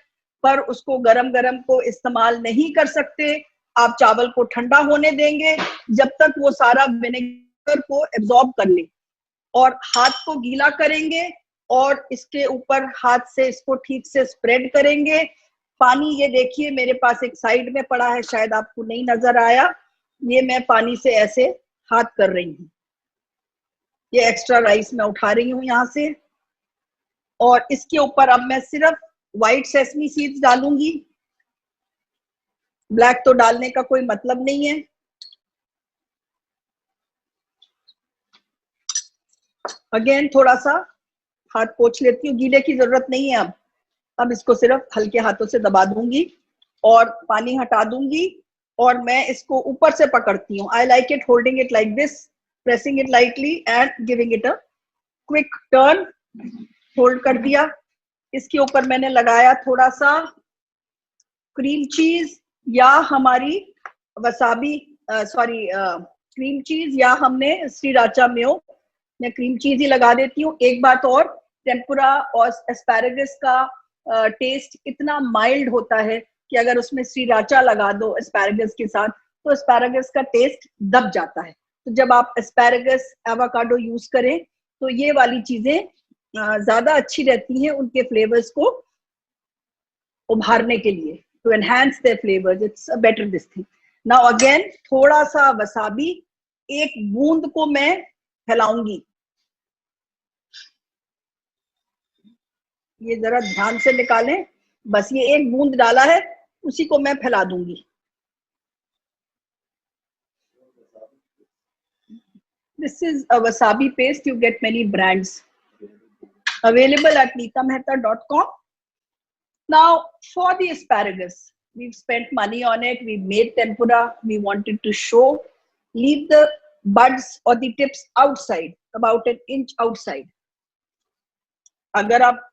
पर उसको गरम गरम को इस्तेमाल नहीं कर सकते। आप चावल को ठंडा होने देंगे जब तक वो सारा विनेगर को एब्जॉर्ब कर ले, और हाथ को गीला करेंगे और इसके ऊपर हाथ से इसको ठीक से स्प्रेड करेंगे। पानी ये देखिए मेरे पास एक साइड में पड़ा है, शायद आपको नहीं नजर आया, ये मैं पानी से ऐसे हाथ कर रही हूँ। ये एक्स्ट्रा राइस मैं उठा रही हूँ यहाँ से, और इसके ऊपर अब मैं सिर्फ व्हाइट सेसमी सीड्स डालूंगी, ब्लैक तो डालने का कोई मतलब नहीं है। अगेन थोड़ा सा हाथ पोंछ लेती हूँ, गीले की जरूरत नहीं है अब इसको सिर्फ हल्के हाथों से दबा दूंगी और पानी हटा दूंगी, और मैं इसको ऊपर से पकड़ती हूँ। I like it holding it like this, pressing it lightly and giving it a quick turn. Hold कर दिया, इसके ऊपर मैंने लगाया थोड़ा सा क्रीम चीज या हमारी वसाबी, सॉरी क्रीम चीज, या हमने श्रीराचा मेयो, मैं क्रीम चीज ही लगा देती हूँ। एक बात और, टेम्पुरा और एस्पैरेगस का टेस्ट इतना माइल्ड होता है कि अगर उसमें श्रीराचा लगा दो एस्पैरेगस के साथ तो एस्पैरेगस का टेस्ट दब जाता है। तो जब आप एस्पैरेगस एवोकाडो यूज करें तो ये वाली चीजें ज्यादा अच्छी रहती हैं उनके फ्लेवर्स को उभारने के लिए, to enhance their flavours, it's a better this thing. Now again थोड़ा सा वसाबी, एक बूंद को मैं फैलाऊंगी, ये जरा ध्यान से निकालें, बस ये एक बूंद डाला है, उसी को मैं फैला दूंगी। This is a wasabi paste. You get many brands available at neetamehta.com. Now for the asparagus, we've spent money on it, we've made tempura, we wanted to show. Leave the buds or the tips outside, about an inch outside. अगर आप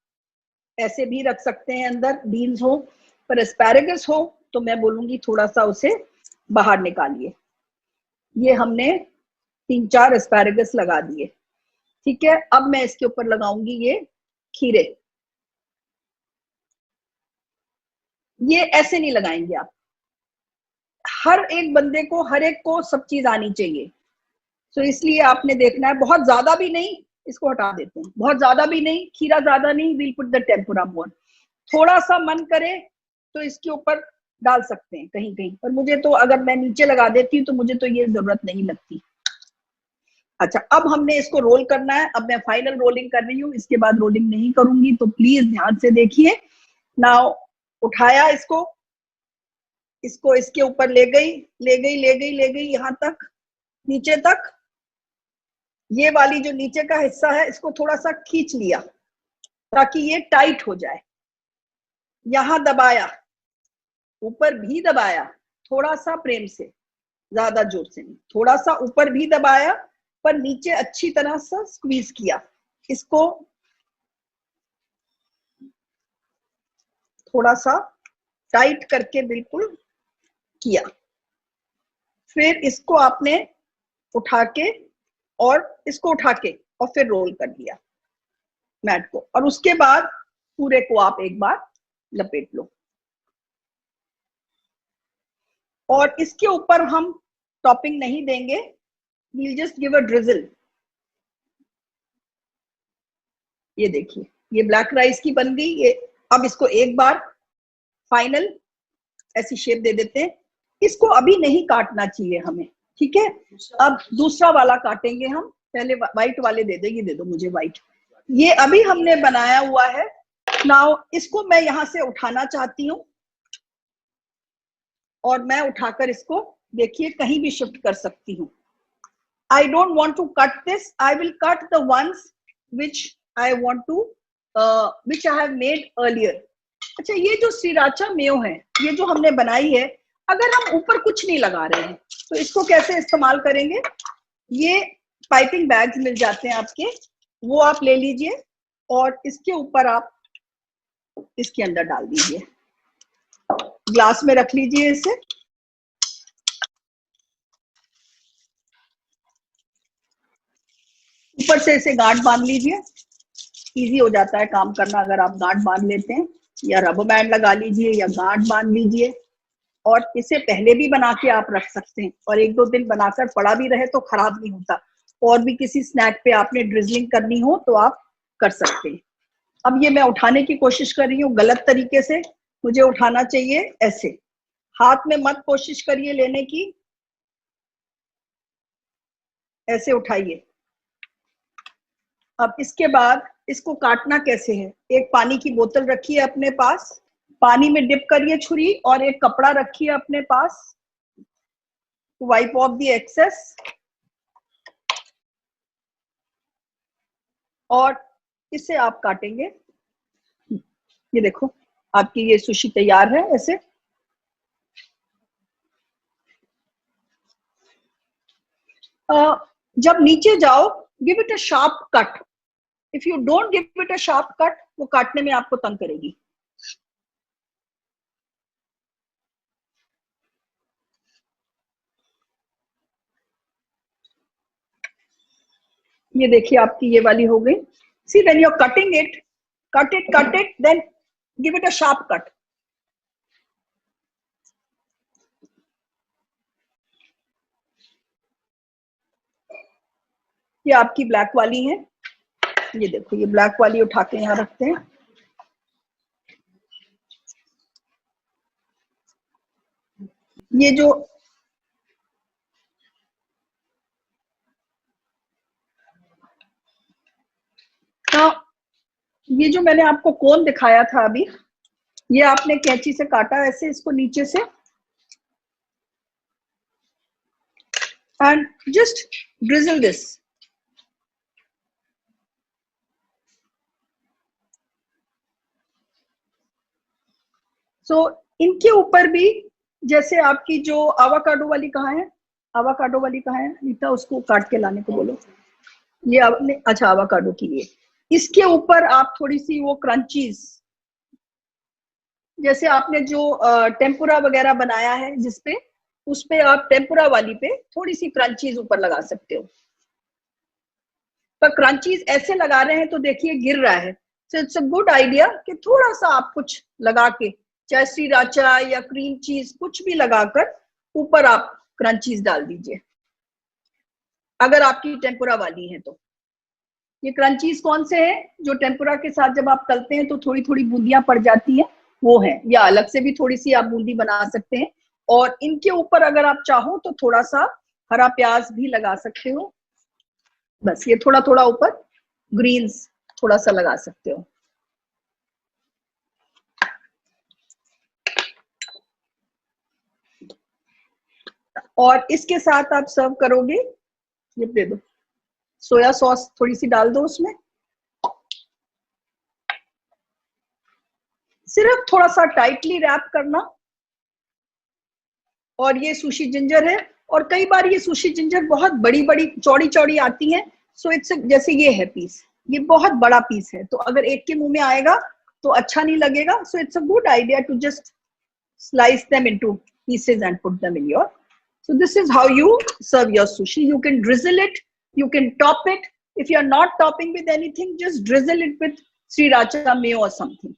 ऐसे भी रख सकते हैं अंदर, beans हो, पर एस्पैरेगस हो तो मैं बोलूंगी थोड़ा सा उसे बाहर निकालिए। ये हमने 3-4 एस्पैरेगस लगा दिए, ठीक है। अब मैं इसके ऊपर लगाऊंगी ये खीरे। ये ऐसे नहीं लगाएंगे आप, हर एक बंदे को, हर एक को सब चीज आनी चाहिए, तो इसलिए आपने देखना है। बहुत ज्यादा भी नहीं, इसको हटा देते हैं, बहुत ज्यादा भी नहीं, खीरा ज्यादा नहीं, वील पुट द टेम्पुरा मोर। थोड़ा सा मन करे तो इसके ऊपर डाल सकते हैं कहीं कहीं, पर मुझे तो, अगर मैं नीचे लगा देती हूँ तो मुझे तो ये जरूरत नहीं लगती। अच्छा, अब हमने इसको रोल करना है, अब मैं फाइनल रोलिंग कर रही हूँ, इसके बाद रोलिंग नहीं करूंगी, तो प्लीज ध्यान से देखिए। नाउ उठाया इसको, इसको इसके ऊपर ले गई, ले गई, ले गई, ले गई यहां तक, नीचे तक। ये वाली जो नीचे का हिस्सा है इसको थोड़ा सा खींच लिया ताकि ये टाइट हो जाए। यहां दबाया, ऊपर भी दबाया, थोड़ा सा प्रेम से, ज्यादा जोर से नहीं, थोड़ा सा ऊपर भी दबाया, पर नीचे अच्छी तरह से स्क्वीज किया। इसको थोड़ा सा टाइट करके बिल्कुल किया, फिर इसको आपने उठा के, और इसको उठा के और फिर रोल कर दिया मैट को, और उसके बाद पूरे को आप एक बार लपेट लो। और इसके ऊपर हम टॉपिंग नहीं देंगे, we'll just give a drizzle। ये देखिए, ये ब्लैक राइस की बन गई, ये अब इसको एक बार फाइनल ऐसी शेप दे देते हैं। इसको अभी नहीं काटना चाहिए हमें, ठीक है। अब दूसरा वाला काटेंगे हम, पहले व्हाइट वाले दे दो, ये दे दो मुझे व्हाइट। ये अभी हमने बनाया हुआ है। नाउ इसको मैं यहां से उठाना चाहती हूँ और मैं उठाकर इसको देखिए कहीं भी शिफ्ट कर सकती हूँ। I don't want to cut this. I will cut the ones which I want to, which I have made earlier. अच्छा, ये जो श्रीराचा मेयो है, ये जो हमने बनाई है, अगर हम ऊपर कुछ नहीं लगा रहे हैं तो इसको कैसे इस्तेमाल करेंगे? ये पाइपिंग बैग्स मिल जाते हैं आपके, वो आप ले लीजिए और इसके ऊपर आप इसके अंदर डाल दीजिए, ग्लास में रख लीजिए इसे। ऊपर से इसे गांठ बांध लीजिए, इजी हो जाता है काम करना अगर आप गांठ बांध लेते हैं, या रबर बैंड लगा लीजिए या गांठ बांध लीजिए। और इसे पहले भी बना के आप रख सकते हैं और एक दो दिन बनाकर पड़ा भी रहे तो खराब नहीं होता। और भी किसी स्नैक पे आपने ड्रिजलिंग करनी हो तो आप कर सकते हैं। अब ये मैं उठाने की कोशिश कर रही हूँ गलत तरीके से, मुझे उठाना चाहिए ऐसे, हाथ में मत कोशिश करिए लेने की, ऐसे उठाइए। अब इसके बाद इसको काटना कैसे है? एक पानी की बोतल रखिए अपने पास, पानी में डिप करिए छुरी, और एक कपड़ा रखिए अपने पास to wipe off the excess, और इसे आप काटेंगे। ये देखो आपकी ये सुशी तैयार है। ऐसे जब नीचे जाओ, give it a sharp cut. If you don't give it a sharp cut, वो काटने में आपको तंग करेगी। ये देखिए आपकी ये वाली हो गई। See when you are cutting it, cut it, then give it a sharp cut. ये आपकी ब्लैक वाली है। ये देखो, ये ब्लैक वाली उठा के यहाँ रखते हैं। ये जो ये जो मैंने आपको कोन दिखाया था अभी, ये आपने कैंची से काटा ऐसे इसको नीचे से, एंड जस्ट ड्रिजल दिस। सो इनके ऊपर भी जैसे आपकी जो आवाकाडो वाली कहाँ है, आवाकाडो वाली कहाँ है नीता, उसको काट के लाने को बोलो। ये आपने, अच्छा आवाकाडो की लिए, इसके ऊपर आप थोड़ी सी वो क्रंचीज, जैसे आपने जो टेम्पुरा वगैरह बनाया है जिसपे, उस पे आप टेम्पुरा वाली पे थोड़ी सी क्रंचीज ऊपर लगा सकते हो। पर क्रंचीज ऐसे लगा रहे हैं तो देखिए गिर रहा है, सो इट्स अ गुड आइडिया कि थोड़ा सा आप कुछ लगा के, चाहे श्रीराचा या क्रीम चीज कुछ भी लगाकर ऊपर आप क्रंचीज डाल दीजिए, अगर आपकी टेम्पुरा वाली है तो। ये क्रंचीज कौन से हैं? जो टेम्पुरा के साथ जब आप तलते हैं तो थोड़ी थोड़ी बूंदियां पड़ जाती हैं, वो है। या अलग से भी थोड़ी सी आप बूंदी बना सकते हैं। और इनके ऊपर अगर आप चाहो तो थोड़ा सा हरा प्याज भी लगा सकते हो। बस ये थोड़ा थोड़ा ऊपर ग्रीन्स थोड़ा सा लगा सकते हो। और इसके साथ आप सर्व करोगे, ये दे दो, सोया सॉस थोड़ी सी डाल दो उसमें, सिर्फ थोड़ा सा टाइटली रैप करना। और ये सुशी जिंजर है, और कई बार ये सुशी जिंजर बहुत बड़ी बड़ी चौड़ी चौड़ी आती है। सो इट्स, जैसे ये है पीस, ये बहुत बड़ा पीस है, तो अगर एक के मुंह में आएगा तो अच्छा नहीं लगेगा। So it's a good idea to just slice them into pieces and put them in your. So this is how you serve your sushi. You can drizzle it, you can top it. If you are not topping with anything, just drizzle it with sriracha mayo or something.